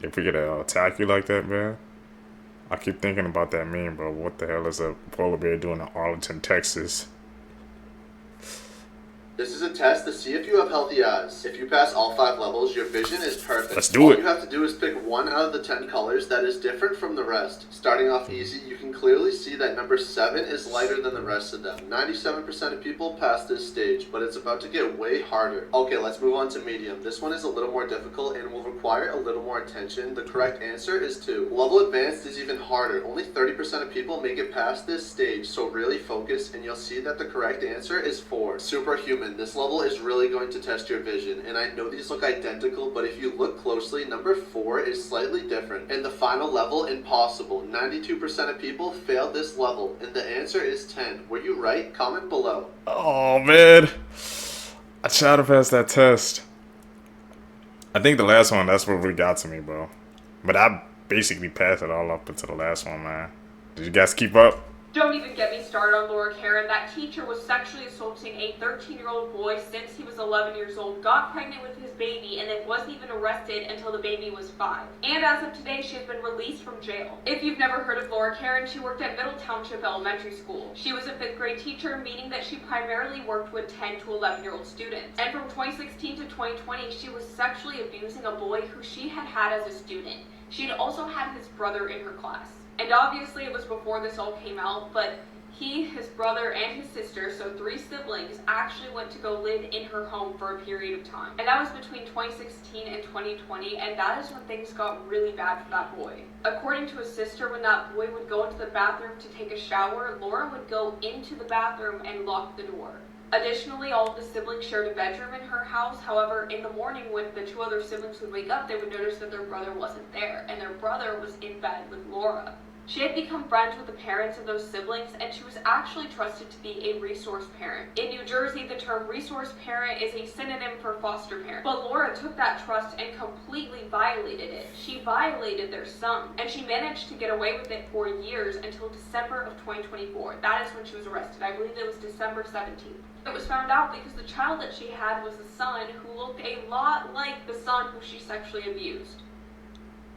if we get to attack you like that, man. I keep thinking about that meme, bro. What the hell is a polar bear doing in Arlington, Texas? This is a test to see if you have healthy eyes. If you pass all 5 levels, your vision is perfect. Let's do it. All you have to do is pick one out of the 10 colors that is different from the rest. Starting off easy, you can clearly see that number 7 is lighter than the rest of them. 97% of people pass this stage, but it's about to get way harder. Okay, let's move on to medium. This one is a little more difficult and will require a little more attention. The correct answer is 2. Level advanced is even harder. Only 30% of people make it past this stage, so really focus and you'll see that the correct answer is 4. Superhuman. This level is really going to test your vision, and I know these look identical, but if you look closely, number 4 is slightly different. And the final level, impossible. 92% of people failed this level, and the answer is 10. Were you right? Comment below. Oh, man. I tried to pass that test. I think the last one, that's what really got to me, bro. But I basically passed it all up until the last one, man. Did you guys keep up? Don't even get me started on Laura Karen. That teacher was sexually assaulting a 13-year-old boy since he was 11 years old, got pregnant with his baby, and then wasn't even arrested until the baby was 5. And as of today, she has been released from jail. If you've never heard of Laura Karen, she worked at Middle Township Elementary School. She was a 5th grade teacher, meaning that she primarily worked with 10 to 11-year-old students. And from 2016 to 2020, she was sexually abusing a boy who she had had as a student. She had also had his brother in her class. And obviously it was before this all came out, but he, his brother, and his sister, so 3 siblings, actually went to go live in her home for a period of time. And that was between 2016 and 2020, and that is when things got really bad for that boy. According to his sister, when that boy would go into the bathroom to take a shower, Laura would go into the bathroom and lock the door. Additionally, all of the siblings shared a bedroom in her house. However, in the morning when the 2 other siblings would wake up, they would notice that their brother wasn't there, and their brother was in bed with Laura. She had become friends with the parents of those siblings, and she was actually trusted to be a resource parent. In New Jersey, the term resource parent is a synonym for foster parent. But Laura took that trust and completely violated it. She violated their son, and she managed to get away with it for years until December of 2024. That is when she was arrested. I believe it was December 17th. It was found out because the child that she had was a son who looked a lot like the son who she sexually abused.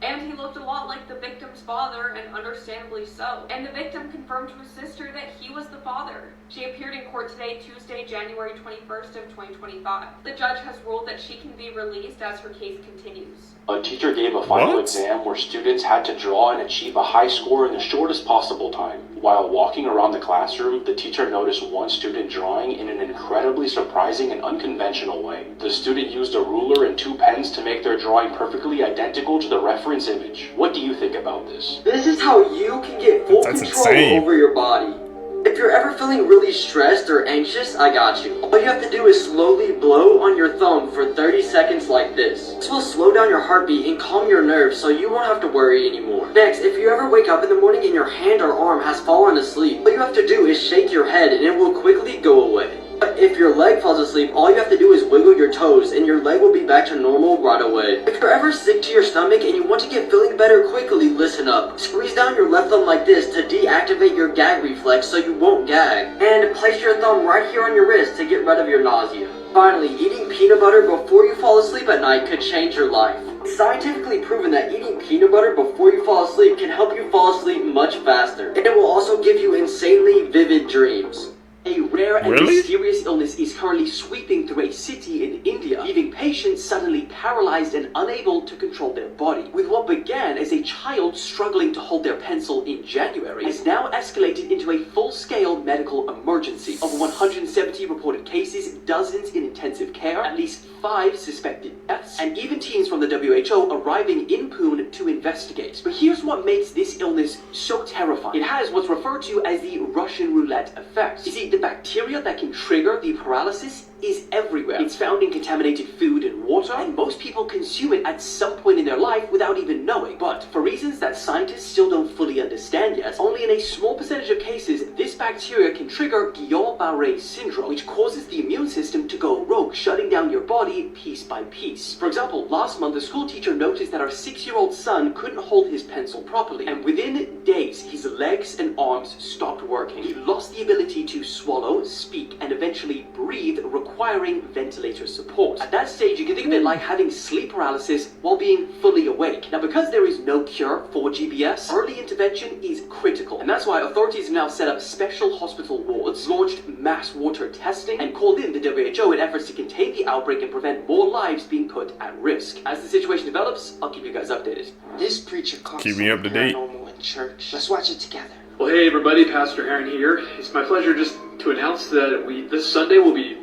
And he looked a lot like the victim's father, and understandably so. And the victim confirmed to his sister that he was the father. She appeared in court today, Tuesday, January 21st of 2025. The judge has ruled that she can be released as her case continues. A teacher gave a final exam where students had to draw and achieve a high score in the shortest possible time. While walking around the classroom, the teacher noticed one student drawing in an incredibly surprising and unconventional way. The student used a ruler and 2 pens to make their drawing perfectly identical to the reference image. What do you think about this? This is how you can get full control over your body. If you're ever feeling really stressed or anxious, I got you. All you have to do is slowly blow on your thumb for 30 seconds like this. This will slow down your heartbeat and calm your nerves so you won't have to worry anymore. Next, if you ever wake up in the morning and your hand or arm has fallen asleep, all you have to do is shake your head and it will quickly go away. But if your leg falls asleep, all you have to do is wiggle your toes and your leg will be back to normal right away. If you're ever sick to your stomach and you want to get feeling better quickly, listen up. Squeeze down your left thumb like this to deactivate your gag reflex so you won't gag. And place your thumb right here on your wrist to get rid of your nausea. Finally, eating peanut butter before you fall asleep at night could change your life. It's scientifically proven that eating peanut butter before you fall asleep can help you fall asleep much faster. And it will also give you insanely vivid dreams. A rare and mysterious illness is currently sweeping through a city in India, leaving patients suddenly paralyzed and unable to control their body. With what began as a child struggling to hold their pencil in January, has now escalated into a full-scale medical emergency. Over 170 reported cases, dozens in intensive care, at least 5 suspected deaths, and even teams from the WHO arriving in Pune to investigate. But here's what makes this illness so terrifying. It has what's referred to as the Russian roulette effect. You see, the bacteria that can trigger the paralysis is everywhere. It's found in contaminated food and water, and most people consume it at some point in their life without even knowing. But for reasons that scientists still don't fully understand yet, only in a small percentage of cases, this bacteria can trigger Guillain-Barré syndrome, which causes the immune system to go rogue, shutting down your body piece by piece. For example, last month, a school teacher noticed that our 6-year-old son couldn't hold his pencil properly, and within days, his legs and arms stopped working. He lost the ability to swallow, speak, and eventually breathe, requiring ventilator support. At that stage, you can think of it like having sleep paralysis while being fully awake. Now, because there is no cure for GBS, early intervention is critical, and that's why authorities have now set up special hospital wards, launched mass water testing, and called in the WHO in efforts to contain the outbreak and prevent more lives being put at risk. As the situation develops, I'll keep you guys updated. This preacher calls Keep me up to date. Paranormal in church. Let's watch it together. Well, hey everybody, Pastor Aaron here. It's my pleasure just to announce that this Sunday will be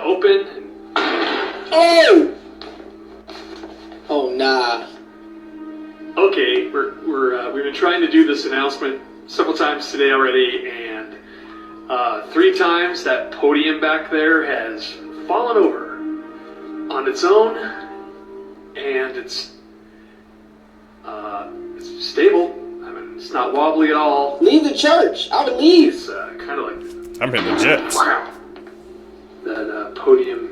open. Oh nah. Okay, we've been trying to do this announcement several times today already, and 3 times that podium back there has fallen over on its own, and it's stable. I mean, it's not wobbly at all. Leave the church. I would leave. It's kind of like I'm hitting the jets. Wow. That podium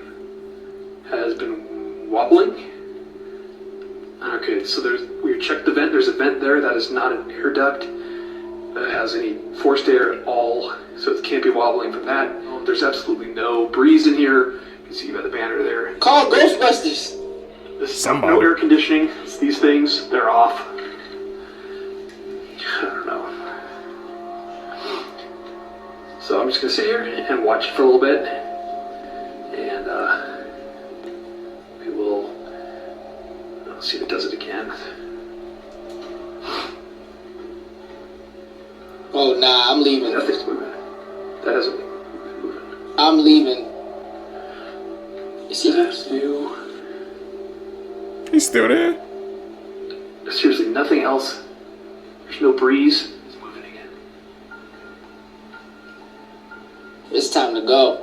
has been wobbling. Okay, so we checked the vent. There's a vent there that is not an air duct that has any forced air at all, so it can't be wobbling from that. There's absolutely no breeze in here. You can see by the banner there. Call Ghostbusters. This no air conditioning. It's these things, they're off. I don't know. So I'm just gonna sit here and watch it for a little bit, and we will see if it does it again. Oh nah, I'm leaving. Nothing's moving. That hasn't been moving. I'm leaving. You see that? He's still there. Seriously, nothing else. There's no breeze. It's moving again. It's time to go.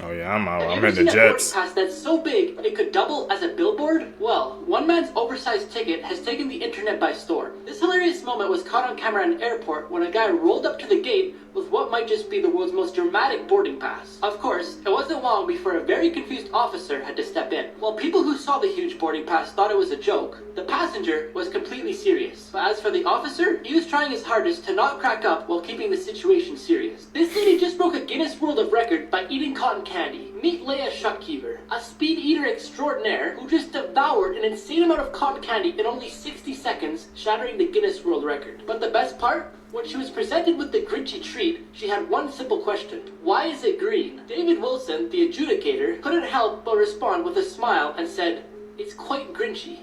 Oh yeah, I'm out. I'm Have you hitting the seen a boarding jets. pass that's so big it could double as a billboard? Well, one man's oversized ticket has taken the internet by storm. This hilarious moment was caught on camera in an airport when a guy rolled up to the gate with what might just be the world's most dramatic boarding pass. Of course, it wasn't long before a very confused officer had to step in. While people who saw the huge boarding pass thought it was a joke, the passenger was completely serious. But as for the officer, he was trying his hardest to not crack up while keeping the situation serious. This lady just broke a Guinness World of Record by eating cotton candy. Meet Leia Shuckkeever, a speed eater extraordinaire who just devoured an insane amount of cotton candy in only 60 seconds, shattering the Guinness World Record. But the best part? When she was presented with the Grinchy treat, she had one simple question. Why is it green? David Wilson, the adjudicator, couldn't help but respond with a smile and said, "It's quite Grinchy."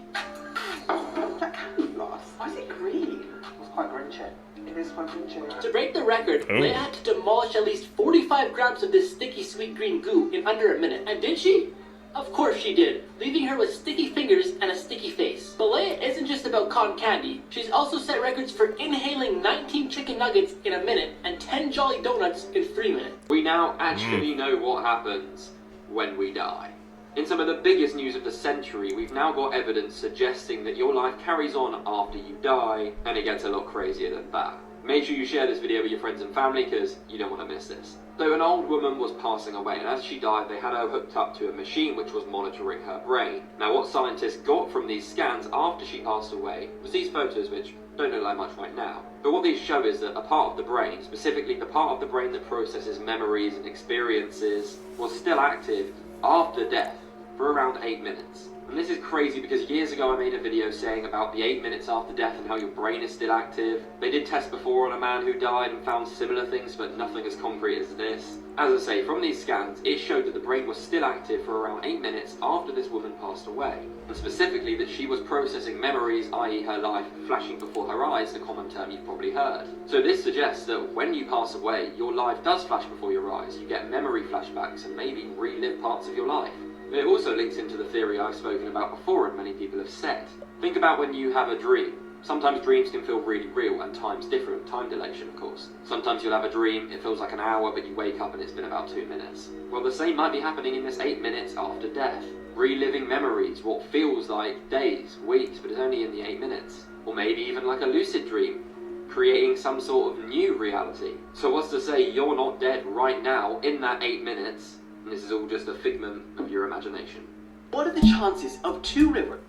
Why is it green? It's quite Grinchy. It is quite Grinchy. To break the record, Leia had to demolish at least 45 grams of this sticky sweet green goo in under a minute. And did she? Of course she did, leaving her with sticky fingers and a sticky face. But Leia isn't just about cotton candy. She's also set records for inhaling 19 chicken nuggets in a minute and 10 Jolly Donuts in 3 minutes. We now actually know what happens when we die. In some of the biggest news of the century, we've now got evidence suggesting that your life carries on after you die, and it gets a lot crazier than that. Make sure you share this video with your friends and family, because you don't want to miss this. So an old woman was passing away, and as she died, they had her hooked up to a machine which was monitoring her brain. Now what scientists got from these scans after she passed away was these photos, which don't look like much right now. But what these show is that a part of the brain, specifically the part of the brain that processes memories and experiences, was still active after death for around 8 minutes. And this is crazy because years ago I made a video saying about the 8 minutes after death and how your brain is still active. They did tests before on a man who died and found similar things, but nothing as concrete as this. As I say, from these scans, it showed that the brain was still active for around 8 minutes after this woman passed away. And specifically that she was processing memories, i.e. her life, flashing before her eyes, the common term you've probably heard. So this suggests that when you pass away, your life does flash before your eyes. You get memory flashbacks and maybe relive parts of your life. It also links into the theory I've spoken about before and many people have said. Think about when you have a dream. Sometimes dreams can feel really real and time's different, time dilation of course. Sometimes you'll have a dream, it feels like an hour, but you wake up and it's been about 2 minutes. Well, the same might be happening in this 8 minutes after death. Reliving memories, what feels like days, weeks, but it's only in the 8 minutes. Or maybe even like a lucid dream, creating some sort of new reality. So what's to say you're not dead right now in that 8 minutes? And this is all just a figment of your imagination. What are the chances of 2 rivers?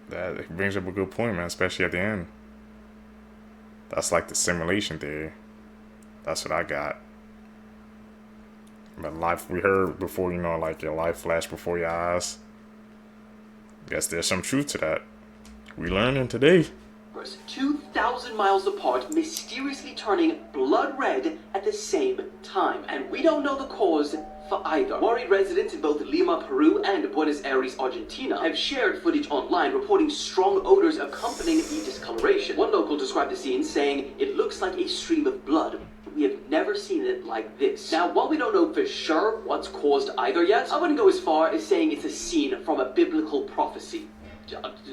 That brings up a good point, man, especially at the end. That's like the simulation theory. That's what I got. But life, we heard before, you know, like your life flashed before your eyes. Guess there's some truth to that. We learning today. 2,000 miles apart, mysteriously turning blood red at the same time. And we don't know the cause for either. Worried residents in both Lima, Peru and Buenos Aires, Argentina have shared footage online reporting strong odors accompanying the discoloration. One local described the scene saying, "It looks like a stream of blood. We have never seen it like this." Now, while we don't know for sure what's caused either yet, I wouldn't go as far as saying it's a scene from a biblical prophecy.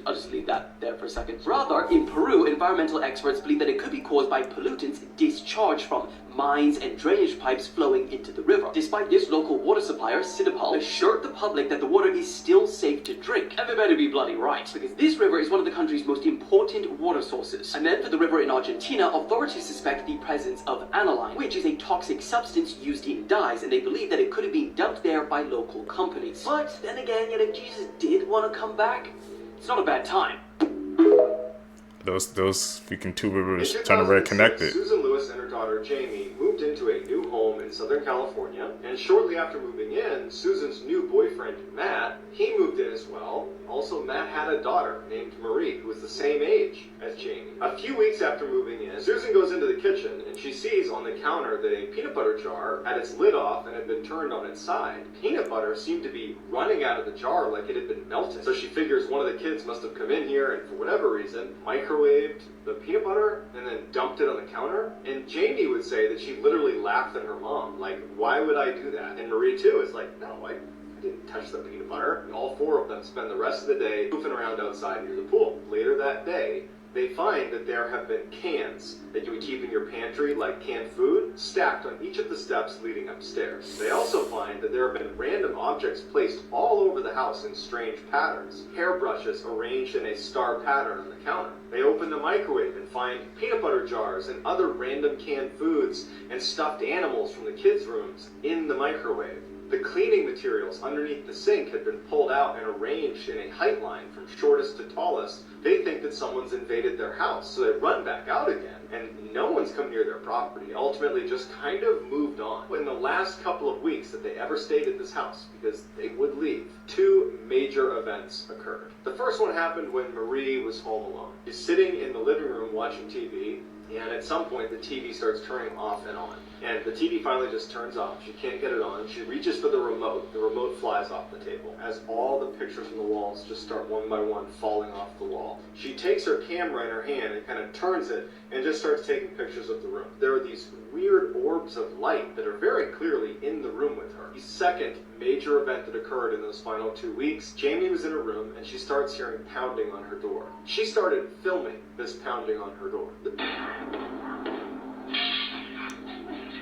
I'll just leave that there for a second. Rather, in Peru, environmental experts believe that it could be caused by pollutants discharged from mines and drainage pipes flowing into the river. Despite this, local water supplier, Cinepal, assured the public that the water is still safe to drink. And they better be bloody right, because this river is one of the country's most important water sources. And then for the river in Argentina, authorities suspect the presence of aniline, which is a toxic substance used in dyes, and they believe that it could have been dumped there by local companies. But then again, if Jesus did want to come back, it's not a bad time. Those freaking two rivers turning red connected. Susan Lewis and her daughter Jamie moved into a new home in Southern California, and shortly after moving in, Susan's new boyfriend Matt, he moved in as well. Also, Matt had a daughter named Marie, who was the same age as Jamie. A few weeks after moving in, Susan goes into the kitchen and she sees on the counter that a peanut butter jar had its lid off and had been turned on its side. Peanut butter seemed to be running out of the jar like it had been melted. So she figures one of the kids must have come in here and for whatever reason, microwaved the peanut butter and then dumped it on the counter. And Jamie would say that she literally laughed at her mom, like, why would I do that? And Marie too is like, no, I didn't touch the peanut butter. And all 4 of them spend the rest of the day goofing around outside near the pool. Later that day, they find that there have been cans that you would keep in your pantry, like canned food, stacked on each of the steps leading upstairs. They also find that there have been random objects placed all over the house in strange patterns. Hairbrushes arranged in a star pattern on the counter. They open the microwave and find peanut butter jars and other random canned foods and stuffed animals from the kids' rooms in the microwave. The cleaning materials underneath the sink had been pulled out and arranged in a height line from shortest to tallest. They think that someone's invaded their house, so they run back out again, and no one's come near their property. Ultimately just kind of moved on. In the last couple of weeks that they ever stayed at this house, because they would leave, 2 major events occurred. The first one happened when Marie was home alone. She's sitting in the living room watching TV, and at some point the TV starts turning off and on. And the TV finally just turns off. She can't get it on. She reaches for the remote. The remote flies off the table as all the pictures on the walls just start one by one falling off the wall. She takes her camera in her hand and kind of turns it and just starts taking pictures of the room. There are these weird orbs of light that are very clearly in the room with her. The second major event that occurred in those final 2 weeks, Jamie was in her room and she starts hearing pounding on her door. She started filming this pounding on her door.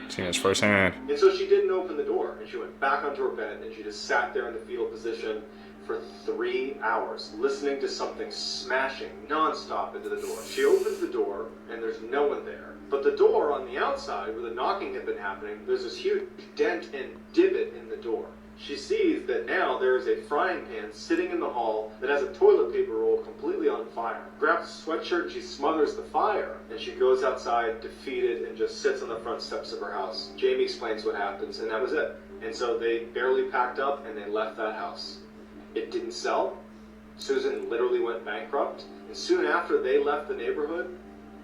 Seen this firsthand. And so she didn't open the door, and she went back onto her bed, and she just sat there in the fetal position for 3 hours, listening to something smashing nonstop into the door. She opens the door, and there's no one there. But the door on the outside, where the knocking had been happening, there's this huge dent and divot in the door. She sees that now there is a frying pan sitting in the hall that has a toilet paper roll completely on fire. Grabs a sweatshirt and she smothers the fire, and she goes outside defeated and just sits on the front steps of her house. Jamie explains what happens, and that was it. And so they barely packed up and they left that house. It didn't sell. Susan literally went bankrupt, and soon after they left the neighborhood,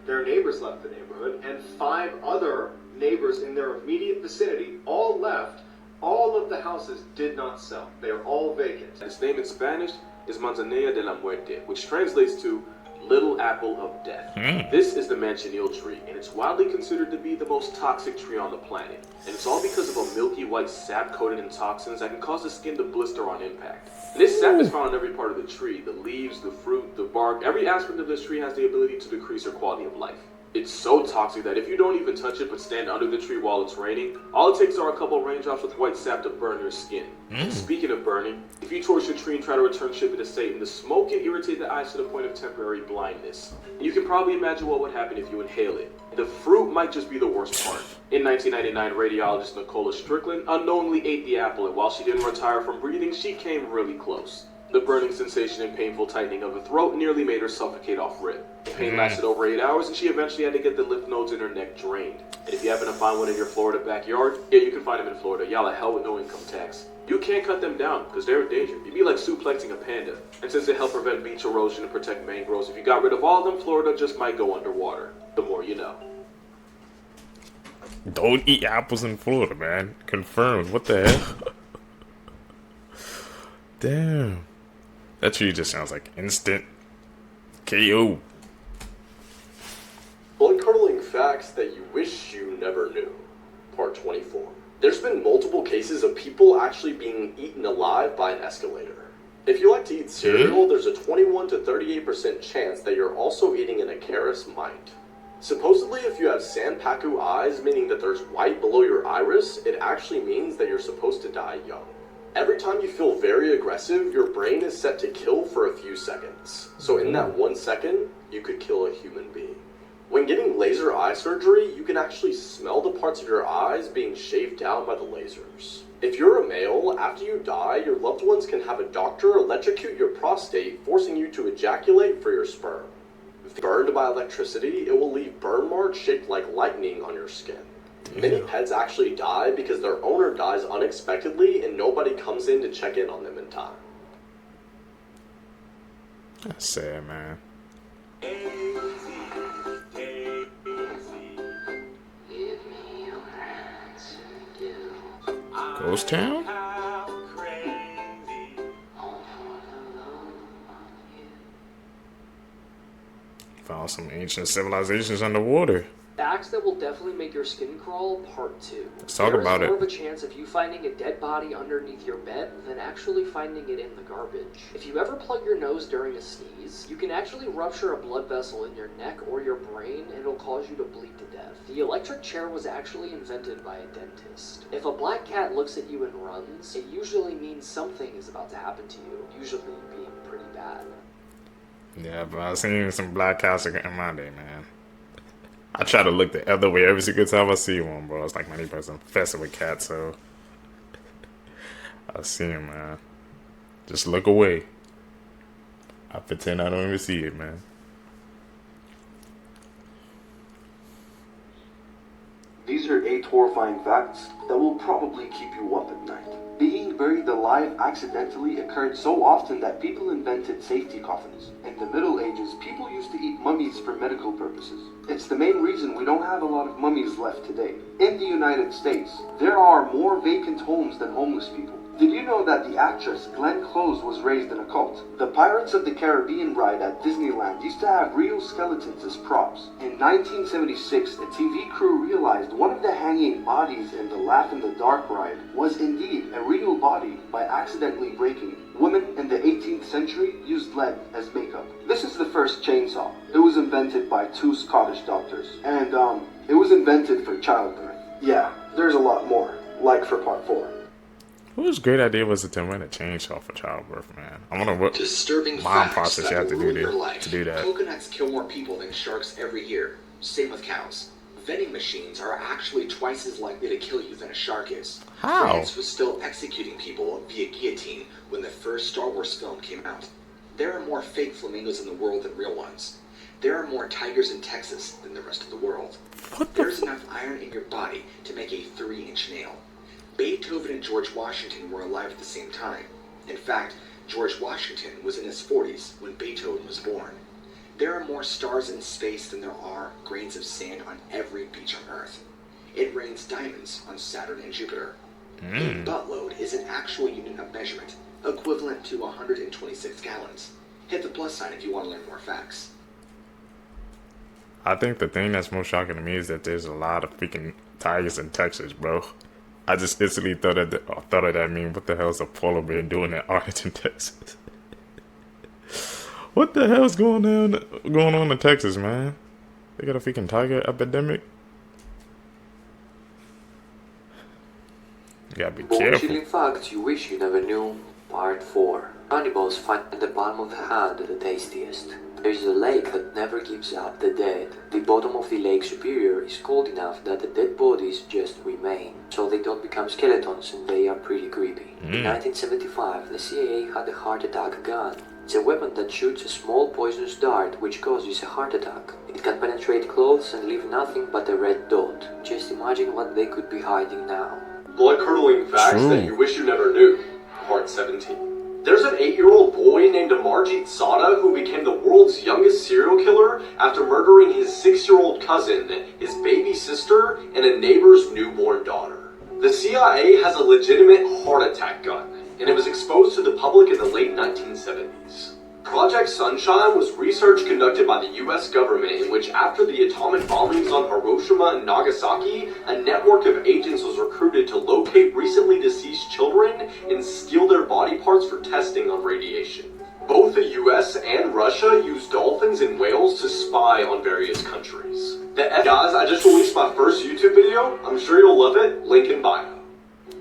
their neighbors left the neighborhood, and 5 other neighbors in their immediate vicinity all left. All of the houses did not sell. They are all vacant. Its name in Spanish is Manzanilla de la Muerte, which translates to Little Apple of Death. This is the manchineal tree, and it's widely considered to be the most toxic tree on the planet. And it's all because of a milky white sap coated in toxins that can cause the skin to blister on impact. And this sap is found on every part of the tree. The leaves, the fruit, the bark, every aspect of this tree has the ability to decrease your quality of life. It's so toxic that if you don't even touch it but stand under the tree while it's raining, all it takes are a couple raindrops with white sap to burn your skin. Speaking of burning, if you torch the tree and try to return shipment to Satan, the smoke can irritate the eyes to the point of temporary blindness. You can probably imagine what would happen if you inhale it. The fruit might just be the worst part. In 1999, radiologist Nicola Strickland unknowingly ate the apple, and while she didn't retire from breathing, she came really close. The burning sensation and painful tightening of the throat nearly made her suffocate off rip. The pain lasted over 8 hours, and she eventually had to get the lymph nodes in her neck drained. And if you happen to find one in your Florida backyard, yeah, you can find them in Florida. Y'all are hell with no income tax. You can't cut them down, because they're in danger. You'd be like suplexing a panda. And since they help prevent beach erosion and protect mangroves, if you got rid of all of them, Florida just might go underwater. The more you know. Don't eat apples in Florida, man. Confirmed. What the hell? Damn. That tree just sounds like instant KO. Blood-curdling facts that you wish you never knew. Part 24. There's been multiple cases of people actually being eaten alive by an escalator. If you like to eat cereal, there's a 21 to 38% chance that you're also eating an Icarus mite. Supposedly, if you have Sanpaku eyes, meaning that there's white below your iris, it actually means that you're supposed to die young. Every time you feel very aggressive, your brain is set to kill for a few seconds. So in that 1 second, you could kill a human being. When getting laser eye surgery, you can actually smell the parts of your eyes being shaved down by the lasers. If you're a male, after you die, your loved ones can have a doctor electrocute your prostate, forcing you to ejaculate for your sperm. If burned by electricity, it will leave burn marks shaped like lightning on your skin. Many pets actually die because their owner dies unexpectedly and nobody comes in to check in on them in time. That's sad, man. Ghost Town? Found some ancient civilizations underwater. Facts that will definitely make your skin crawl, part 2. Let's talk about it. There's more of a chance of you finding a dead body underneath your bed than actually finding it in the garbage. If you ever plug your nose during a sneeze, you can actually rupture a blood vessel in your neck or your brain and it'll cause you to bleed to death. The electric chair was actually invented by a dentist. If a black cat looks at you and runs, it usually means something is about to happen to you, usually being pretty bad. Yeah, but I've seen some black cats in my day, man. I try to look the other way every single time I see one, bro. It's like 90% infested with cats, so I see him, man. Just look away. I pretend I don't even see it, man. These are 8 horrifying facts that will probably keep you up at night. Being buried alive accidentally occurred so often that people invented safety coffins. In the Middle Ages, people used to eat mummies for medical purposes. It's the main reason we don't have a lot of mummies left today. In the United States, there are more vacant homes than homeless people. Did you know that the actress Glenn Close was raised in a cult? The Pirates of the Caribbean ride at Disneyland used to have real skeletons as props. In 1976, a TV crew realized one of the hanging bodies in the Laugh in the Dark ride was indeed a real body by accidentally breaking it. Women in the 18th century used lead as makeup. This is the first chainsaw. It was invented by 2 Scottish doctors. And, it was invented for childbirth. Yeah, there's a lot more. Like for part 4. Whose great idea was it to invent a chainsaw for childbirth, man? I wonder what disturbing mom facts process that you have to will do ruin your life. to do that. Coconuts kill more people than sharks every year. Same with cows. Vending machines are actually twice as likely to kill you than a shark is. How? France was still executing people via guillotine when the first Star Wars film came out. There are more fake flamingos in the world than real ones. There are more tigers in Texas than the rest of the world. There's enough iron in your body to make a 3-inch nail. Beethoven and George Washington were alive at the same time. In fact, George Washington was in his 40s when Beethoven was born. There are more stars in space than there are grains of sand on every beach on Earth. It rains diamonds on Saturn and Jupiter. A buttload is an actual unit of measurement, equivalent to 126 gallons. Hit the plus sign if you want to learn more facts. I think the thing that's most shocking to me is that there's a lot of freaking tigers in Texas, bro. I just instantly thought of that. I mean, what the hell is a polar bear doing in Arlington, Texas? What the hell's going on in Texas, man? They got a freaking tiger epidemic. You gotta be careful. Chilling facts you wish you never knew. Part 4. Cannibals find the palm of the hand the tastiest. There is a lake that never gives up the dead. The bottom of the Lake Superior is cold enough that the dead bodies just remain, so they don't become skeletons and they are pretty creepy. In 1975, the CIA had a heart attack gun. It's a weapon that shoots a small poisonous dart which causes a heart attack. It can penetrate clothes and leave nothing but a red dot. Just imagine what they could be hiding now. Blood-curdling facts that you wish you never knew. Part 17. There's an 8-year-old boy named Amarjit Sada who became the world's youngest serial killer after murdering his 6-year-old cousin, his baby sister, and a neighbor's newborn daughter. The CIA has a legitimate heart attack gun, and it was exposed to the public in the late 1970s. Project Sunshine was research conducted by the US government in which after the atomic bombings on Hiroshima and Nagasaki, a network of agents was recruited to locate recently deceased children and steal their body parts for testing on radiation. Both the US and Russia used dolphins and whales to spy on various countries. Guys, I just released my first YouTube video. I'm sure you'll love it. Link in bio.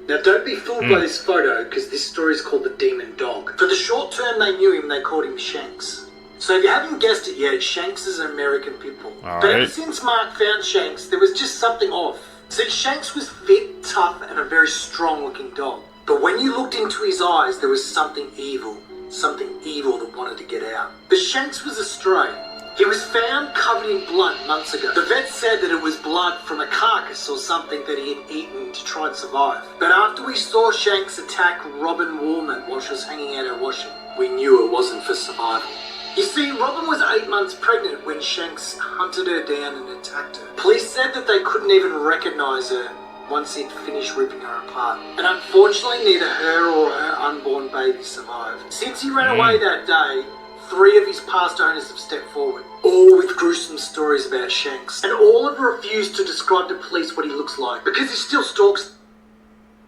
Now don't be fooled by this photo, because this story is called The Demon Dog. For the short term they knew him, they called him Shanks. So if you haven't guessed it yet, Shanks is an American pit bull. But ever since Mark found Shanks, there was just something off. See, Shanks was fit, tough, and a very strong looking dog. But when you looked into his eyes, there was something evil that wanted to get out. But Shanks was a stray. He was found covered in blood months ago. The vet said that it was blood from a carcass or something that he had eaten to try and survive. But after we saw Shanks attack Robin Woolman while she was hanging out her washing, we knew it wasn't for survival. You see, Robin was 8 months pregnant when Shanks hunted her down and attacked her. Police said that they couldn't even recognize her once he'd finished ripping her apart. And unfortunately, neither her or her unborn baby survived. Since he ran away that day, 3 of his past owners have stepped forward, all with gruesome stories about Shanks, and all have refused to describe to police what he looks like, because he still stalks.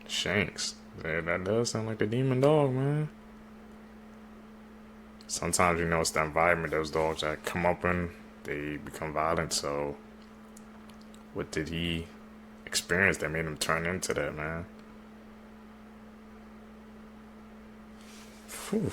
Shanks. Yeah, that does sound like the demon dog, man. Sometimes, you know, it's the environment those dogs that come up in, they become violent, so what did he experience that made him turn into that, man? Whew.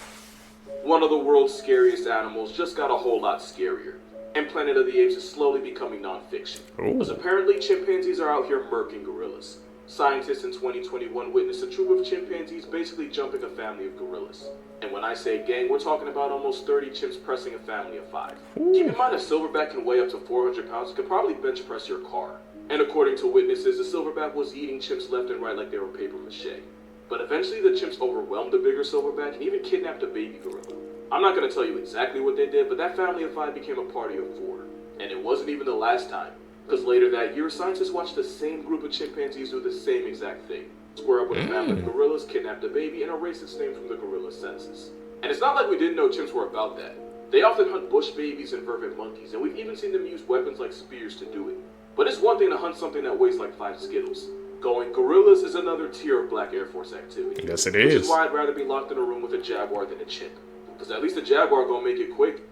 One of the world's scariest animals just got a whole lot scarier, and Planet of the Apes is slowly becoming non-fiction. As apparently chimpanzees are out here murking gorillas. Scientists in 2021 witnessed a troop of chimpanzees basically jumping a family of gorillas. And when I say gang, we're talking about almost 30 chimps pressing a family of 5. Keep in mind a silverback can weigh up to 400 pounds and could probably bench press your car. And according to witnesses, the silverback was eating chimps left and right like they were paper mache. But eventually the chimps overwhelmed the bigger silverback and even kidnapped a baby gorilla. I'm not going to tell you exactly what they did, but that family of 5 became a party of 4. And it wasn't even the last time, because later that year, scientists watched the same group of chimpanzees do the same exact thing. Square up with a family of gorillas, kidnapped a baby, and erase its name from the gorilla census. And it's not like we didn't know chimps were about that. They often hunt bush babies and vervet monkeys, and we've even seen them use weapons like spears to do it. But it's one thing to hunt something that weighs like 5 Skittles. Going gorillas is another tier of Black Air Force activity. Yes, it Which is. is why I'd rather be locked in a room with a jaguar than a chimp. Because at least the jaguar gonna make it quick.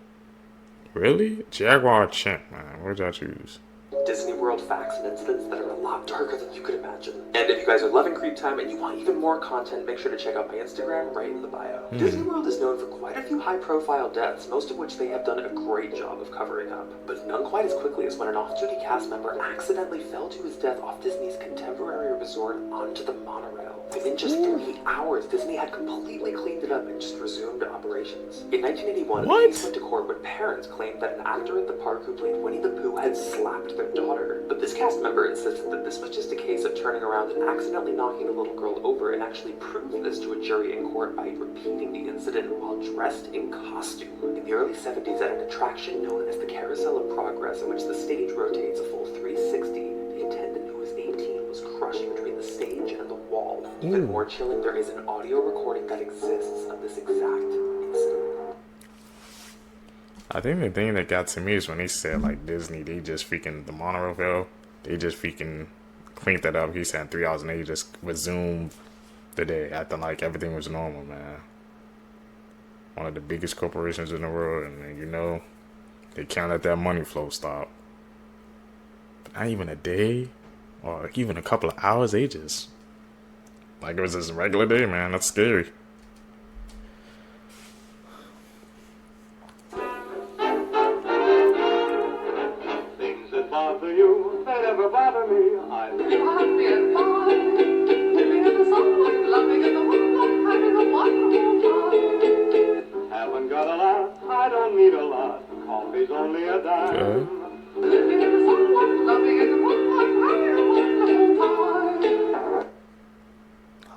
Really? Jaguar or chimp, man? What would y'all choose? Disney World facts and incidents that are a lot darker than you could imagine. And if you guys are loving Creep Time and you want even more content, make sure to check out my Instagram right in the bio. Disney World is known for quite a few high-profile deaths, most of which they have done a great job of covering up. But none quite as quickly as when an off-duty cast member accidentally fell to his death off Disney's contemporary resort onto the monorail. Within just 3 hours, Disney had completely cleaned it up and just resumed operations. In 1981, the case went to court when parents claimed that an actor at the park who played Winnie the Pooh had slapped their daughter. But this cast member insisted that this was just a case of turning around and accidentally knocking a little girl over, and actually proved this to a jury in court by repeating the incident while dressed in costume. In the early 70s, at an attraction known as the Carousel of Progress, in which the stage rotates a full 360, the attendant who was 18 was crushed between the stage and the wall. Even more chilling, there is an audio recording that exists of this exact incident. I think the thing that got to me is when they said, like, Disney, they just freaking, the monorail, they just freaking cleaned that up. He said 3 hours and they just resumed the day, acting like everything was normal, man. One of the biggest corporations in the world, and you know, they can't let that money flow stop. But not even a day, or even a couple of hours, they just, like it was just a regular day, man. That's scary. Things that bother you, they never bother me. You have me at fine. Living in the sunlight, loving in the moonlight, having a wonderful time. Haven't got a lot, I don't need a lot. Coffee's only a dime. Living in the sunlight, loving in the moonlight, having a wonderful time.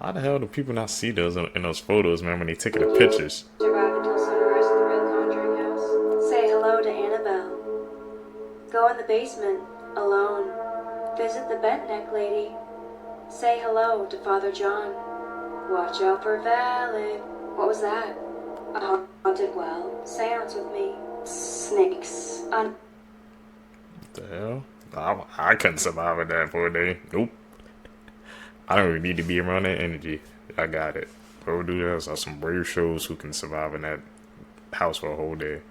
How the hell do people not see those in those photos, man, when they taking the pictures? Survive until sunrise in the real Conjuring house. Say hello to Annabelle. Go in the basement, alone. Visit the bent neck lady. Say hello to Father John. Watch out for Valid. What was that? A haunted well. Seance with me. Snakes. What the hell? I couldn't survive with that for a day. Nope. I don't even need to be around that energy. I got it. Go do this. Are some brave shows who can survive in that house for a whole day.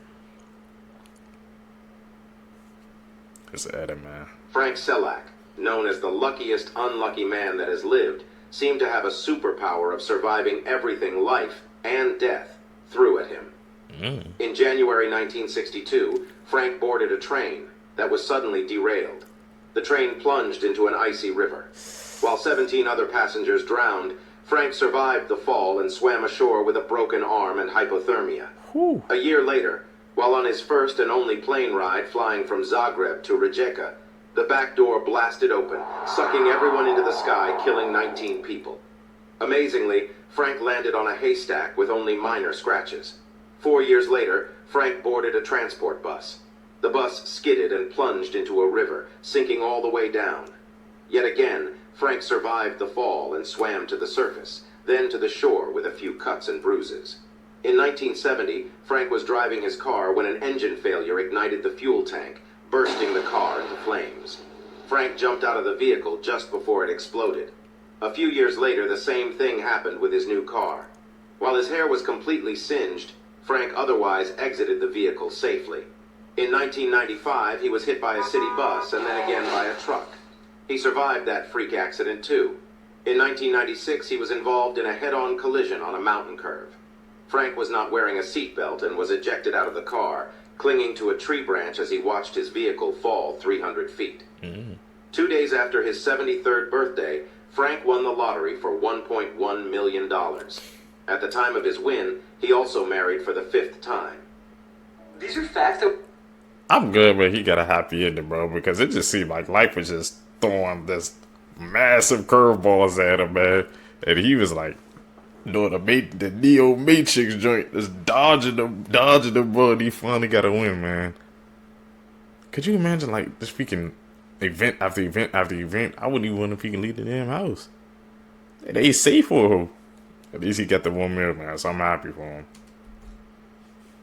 It's an edit, man. Frank Selak, known as the luckiest unlucky man that has lived, seemed to have a superpower of surviving everything life and death threw at him. In January 1962, Frank boarded a train that was suddenly derailed. The train plunged into an icy river. While 17 other passengers drowned, Frank survived the fall and swam ashore with a broken arm and hypothermia. A year later, while on his first and only plane ride flying from Zagreb to Rijeka, the back door blasted open, sucking everyone into the sky, killing 19 people. Amazingly, Frank landed on a haystack with only minor scratches. 4 years later, Frank boarded a transport bus. The bus skidded and plunged into a river, sinking all the way down. Yet again, Frank survived the fall and swam to the surface, then to the shore with a few cuts and bruises. In 1970, Frank was driving his car when an engine failure ignited the fuel tank, bursting the car into flames. Frank jumped out of the vehicle just before it exploded. A few years later, the same thing happened with his new car. While his hair was completely singed, Frank otherwise exited the vehicle safely. In 1995, he was hit by a city bus and then again by a truck. He survived that freak accident too. In 1996, he was involved in a head-on collision on a mountain curve. Frank was not wearing a seatbelt and was ejected out of the car, clinging to a tree branch as he watched his vehicle fall 300 feet. 2 days after his 73rd birthday, Frank won the lottery for $1.1 million. At the time of his win, he also married for the 5th time. These are facts that... I'm good, but he got a happy ending, bro, because it just seemed like life was just throwing this massive curveballs at him, man. And he was like, doing the Neo Matrix joint, just dodging the bullet. He finally got a win, man. Could you imagine like this freaking event after event after event? I wouldn't even want to freaking leave the damn house. They safe for him. At least he got the 1 meal, man. So I'm happy for him.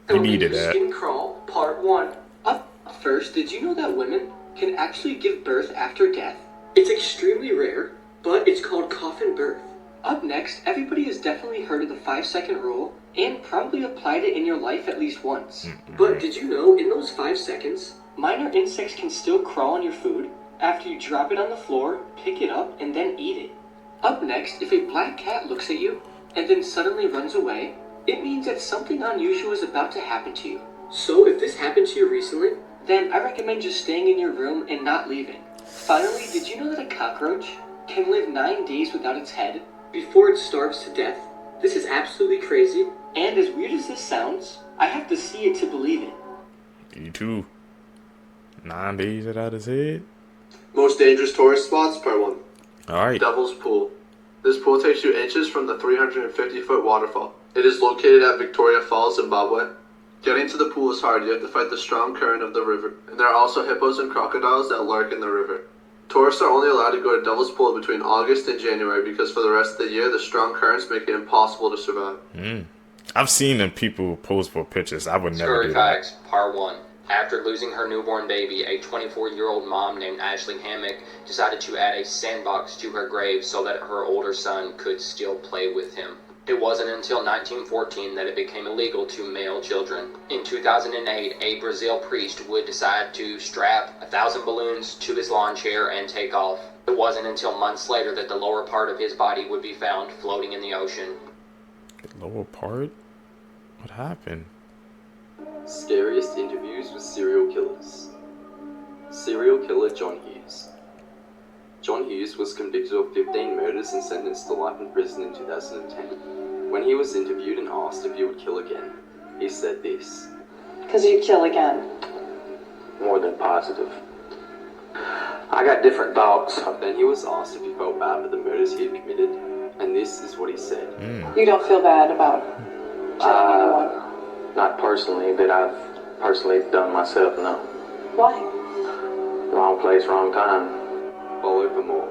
He needed that. Skin Crawl, Part 1. Up first, did you know that women can actually give birth after death? It's extremely rare, but it's called coffin birth. Up next, everybody has definitely heard of the 5-second rule and probably applied it in your life at least once. But did you know in those 5 seconds, minor insects can still crawl on your food after you drop it on the floor, pick it up, and then eat it? Up next, if a black cat looks at you and then suddenly runs away, it means that something unusual is about to happen to you. So if this happened to you recently, then I recommend just staying in your room and not leaving. Finally, did you know that a cockroach can live 9 days without its head before it starves to death? This is absolutely crazy, and as weird as this sounds, I have to see it to believe it. Me too. 9 days without his head? Most dangerous tourist spots, Part 1. Alright. Devil's Pool. This pool takes you inches from the 350-foot waterfall. It is located at Victoria Falls, Zimbabwe. Getting to the pool is hard. You have to fight the strong current of the river. And there are also hippos and crocodiles that lurk in the river. Tourists are only allowed to go to Devil's Pool between August and January because for the rest of the year, the strong currents make it impossible to survive. I've seen them people pose for pictures. I would never do Story that. facts, Part 1. After losing her newborn baby, a 24-year-old mom named Ashley Hammock decided to add a sandbox to her grave so that her older son could still play with him. It wasn't until 1914 that it became illegal to mail children. In 2008, a Brazil priest would decide to strap 1,000 balloons to his lawn chair and take off. It wasn't until months later that the lower part of his body would be found floating in the ocean. The lower part? What happened? Scariest interviews with serial killers. Serial killer John Hughes. John Hughes was convicted of 15 murders and sentenced to life in prison in 2010. When he was interviewed and asked if he would kill again, he said this. Because you'd kill again. More than positive. I got different thoughts. Then he was asked if he felt bad for the murders he had committed, and this is what he said. You don't feel bad about killing anyone? Not personally, that I've personally done myself, no. Why? Wrong place, wrong time. Follow for more.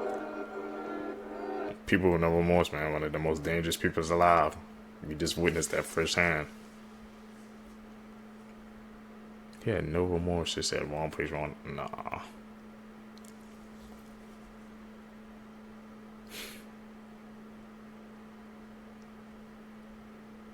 People with no remorse, man. One of the most dangerous people alive. We just witnessed that firsthand. He had no remorse. Just said wrong place, wrong. Nah.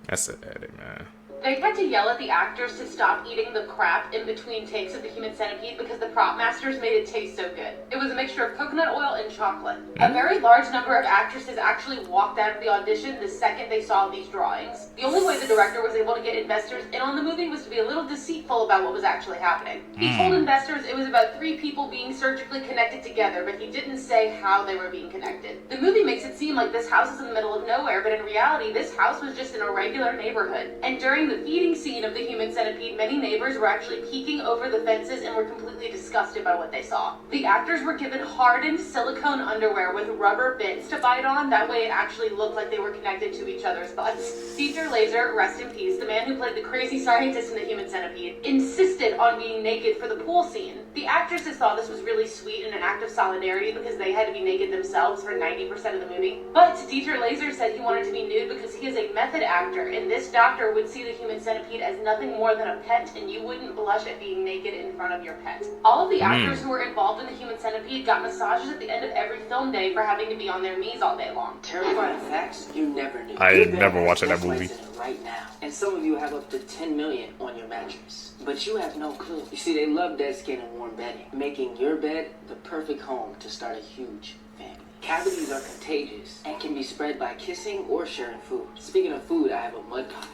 That's an edit, man. They had to yell at the actors to stop eating the crap in between takes of the human centipede because the prop masters made it taste so good. It was a mixture of coconut oil and chocolate. A very large number of actresses actually walked out of the audition the second they saw these drawings. The only way the director was able to get investors in on the movie was to be a little deceitful about what was actually happening. He told investors it was about 3 people being surgically connected together, but he didn't say how they were being connected. The movie makes it seem like this house is in the middle of nowhere, but in reality, this house was just in a regular neighborhood. And during the feeding scene of the human centipede, many neighbors were actually peeking over the fences and were completely disgusted by what they saw. The actors were given hardened silicone underwear with rubber bits to bite on, that way it actually looked like they were connected to each other's butts. Dieter Laser, rest in peace, the man who played the crazy scientist in the human centipede, insisted on being naked for the pool scene. The actresses thought this was really sweet and an act of solidarity because they had to be naked themselves for 90% of the movie. But Dieter Laser said he wanted to be nude because he is a method actor, and this doctor would see the human centipede as nothing more than a pet, and you wouldn't blush at being naked in front of your pet. All of the actors who were involved in the human centipede got massages at the end of every film day for having to be on their knees all day long. Terrifying facts you never knew. I ain't never watched that movie. Right now, and some of you have up to 10 million on your mattress, but you have no clue. You see, they love dead skin and warm bedding, making your bed the perfect home to start a huge family. Cavities are contagious and can be spread by kissing or sharing food. Speaking of food, I have a mud pie.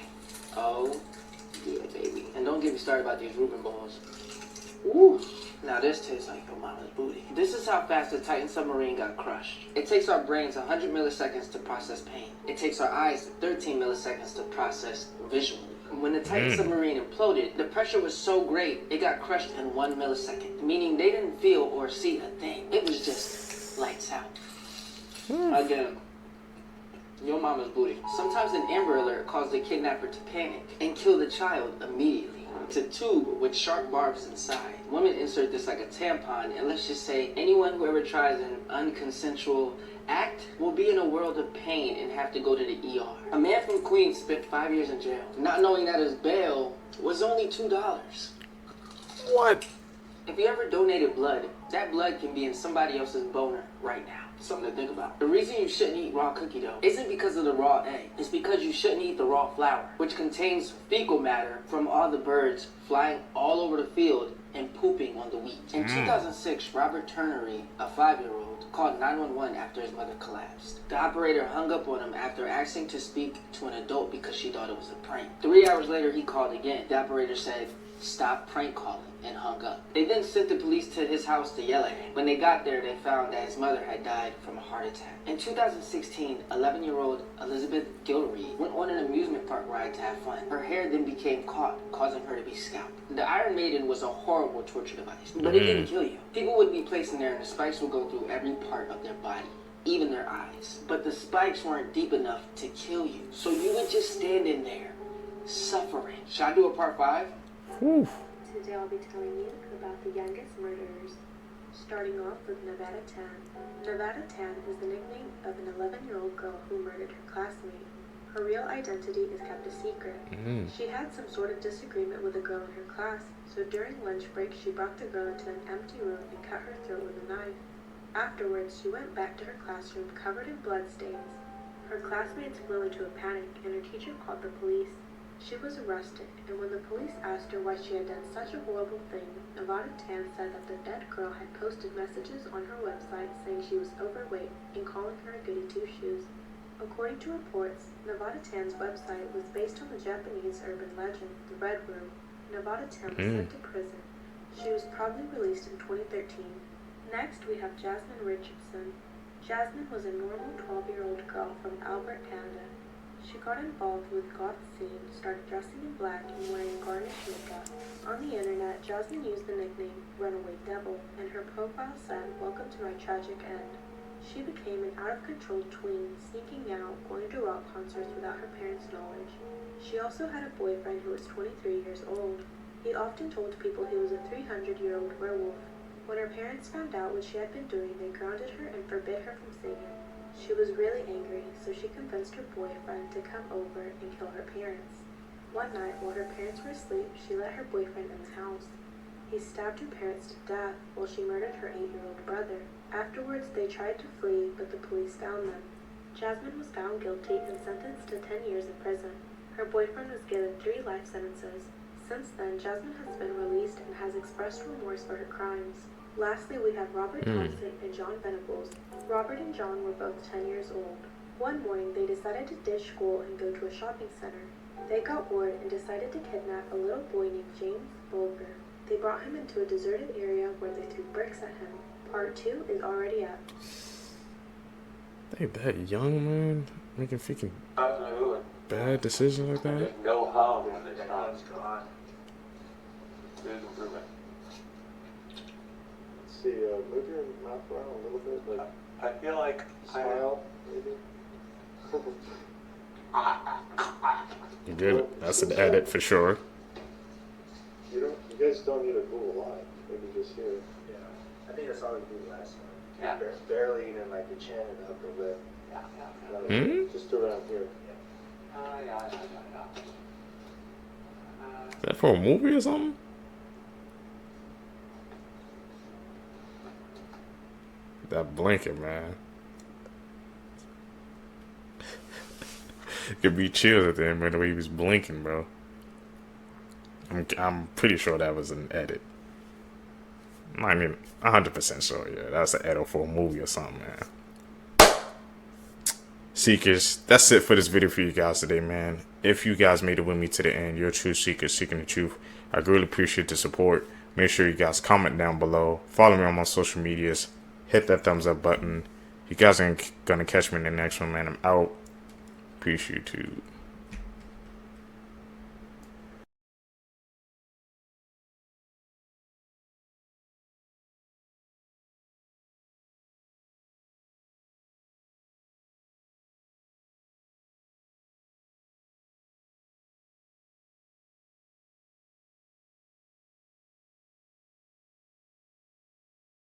Oh, yeah, baby. And don't get me started about these Reuben balls. Ooh. Now this tastes like your mama's booty. This is how fast the Titan submarine got crushed. It takes our brains 100 milliseconds to process pain. It takes our eyes 13 milliseconds to process visually. When the Titan submarine imploded, the pressure was so great, it got crushed in 1 millisecond, meaning they didn't feel or see a thing. It was just lights out. Again, Your mama's booty. Sometimes an Amber Alert caused the kidnapper to panic and kill the child immediately. It's a tube with sharp barbs inside. Women insert this like a tampon, and let's just say anyone who ever tries an unconsensual act will be in a world of pain and have to go to the ER. A man from Queens spent 5 years in jail, not knowing that his bail was only $2. What? If you ever donated blood, that blood can be in somebody else's boner right now. Something to think about. The reason you shouldn't eat raw cookie dough isn't because of the raw egg. It's because you shouldn't eat the raw flour, which contains fecal matter from all the birds flying all over the field and pooping on the wheat. In 2006, Robert Turnery, a 5-year-old, called 911 after his mother collapsed. The operator hung up on him after asking to speak to an adult because she thought it was a prank. 3 hours later, he called again. The operator said, "Stop prank calling," and hung up. They then sent the police to his house to yell at him. When they got there, they found that his mother had died from a heart attack. In 2016, 11-year-old Elizabeth Gilreed went on an amusement park ride to have fun. Her hair then became caught, causing her to be scalped. The Iron Maiden was a horrible torture device, but it didn't kill you. People would be placed in there and the spikes would go through every part of their body, even their eyes. But the spikes weren't deep enough to kill you, so you would just stand in there, suffering. Should I do a part 5? Whew. Today I'll be telling you about the youngest murderers, starting off with Nevada Tan. Nevada Tan is the nickname of an 11-year-old girl who murdered her classmate. Her real identity is kept a secret. She had some sort of disagreement with a girl in her class, so during lunch break she brought the girl into an empty room and cut her throat with a knife. Afterwards, she went back to her classroom covered in bloodstains. Her classmates flew into a panic and her teacher called the police. She was arrested, and when the police asked her why she had done such a horrible thing, Nevada Tan said that the dead girl had posted messages on her website saying she was overweight and calling her a goody two-shoes. According to reports, Nevada Tan's website was based on the Japanese urban legend, the Red Room. Nevada Tan was sent to prison. She was probably released in 2013. Next, we have Jasmine Richardson. Jasmine was a normal 12-year-old girl from Albert, Canada. She got involved with goth scene, started dressing in black and wearing garnish makeup. On the internet, Jasmine used the nickname Runaway Devil, and her profile said, "Welcome to my tragic end." She became an out-of-control tween, sneaking out, going to rock concerts without her parents' knowledge. She also had a boyfriend who was 23 years old. He often told people he was a 300-year-old werewolf. When her parents found out what she had been doing, they grounded her and forbid her from singing. She was really angry, so she convinced her boyfriend to come over and kill her parents. One night, while her parents were asleep, she let her boyfriend in the house. He stabbed her parents to death while she murdered her 8-year-old brother. Afterwards, they tried to flee, but the police found them. Jasmine was found guilty and sentenced to 10 years in prison. Her boyfriend was given 3 life sentences. Since then, Jasmine has been released and has expressed remorse for her crimes. Lastly, we have Robert Thompson and John Venables. Robert and John were both 10 years old. One morning, they decided to ditch school and go to a shopping center. They got bored and decided to kidnap a little boy named James Bulger. They brought him into a deserted area where they threw bricks at him. Part 2 is already up. They that young, man, making freaking bad decisions like that. Go home when this time's gone. There's improvement. Let's see, move your mouth around a little bit, like I feel like smile, maybe. You good? That's an edit for sure. You guys don't need to move a lot. Maybe just here. Yeah, I think that's all we did last time. Yeah. Barely even like the chin and upper lip. Just around here. Is that for a movie or something? That blinking, man. Could be chills at the end, man, the way he was blinking, bro. I'm pretty sure that was an edit. I mean, 100% sure, yeah. That's an edit for a movie or something, man. Seekers, that's it for this video for you guys today, man. If you guys made it with me to the end, you're a true seeker seeking the truth. I really appreciate the support. Make sure you guys comment down below. Follow me on my social medias. Hit that thumbs up button. You guys ain't gonna catch me in the next one, man. I'm out. Appreciate you.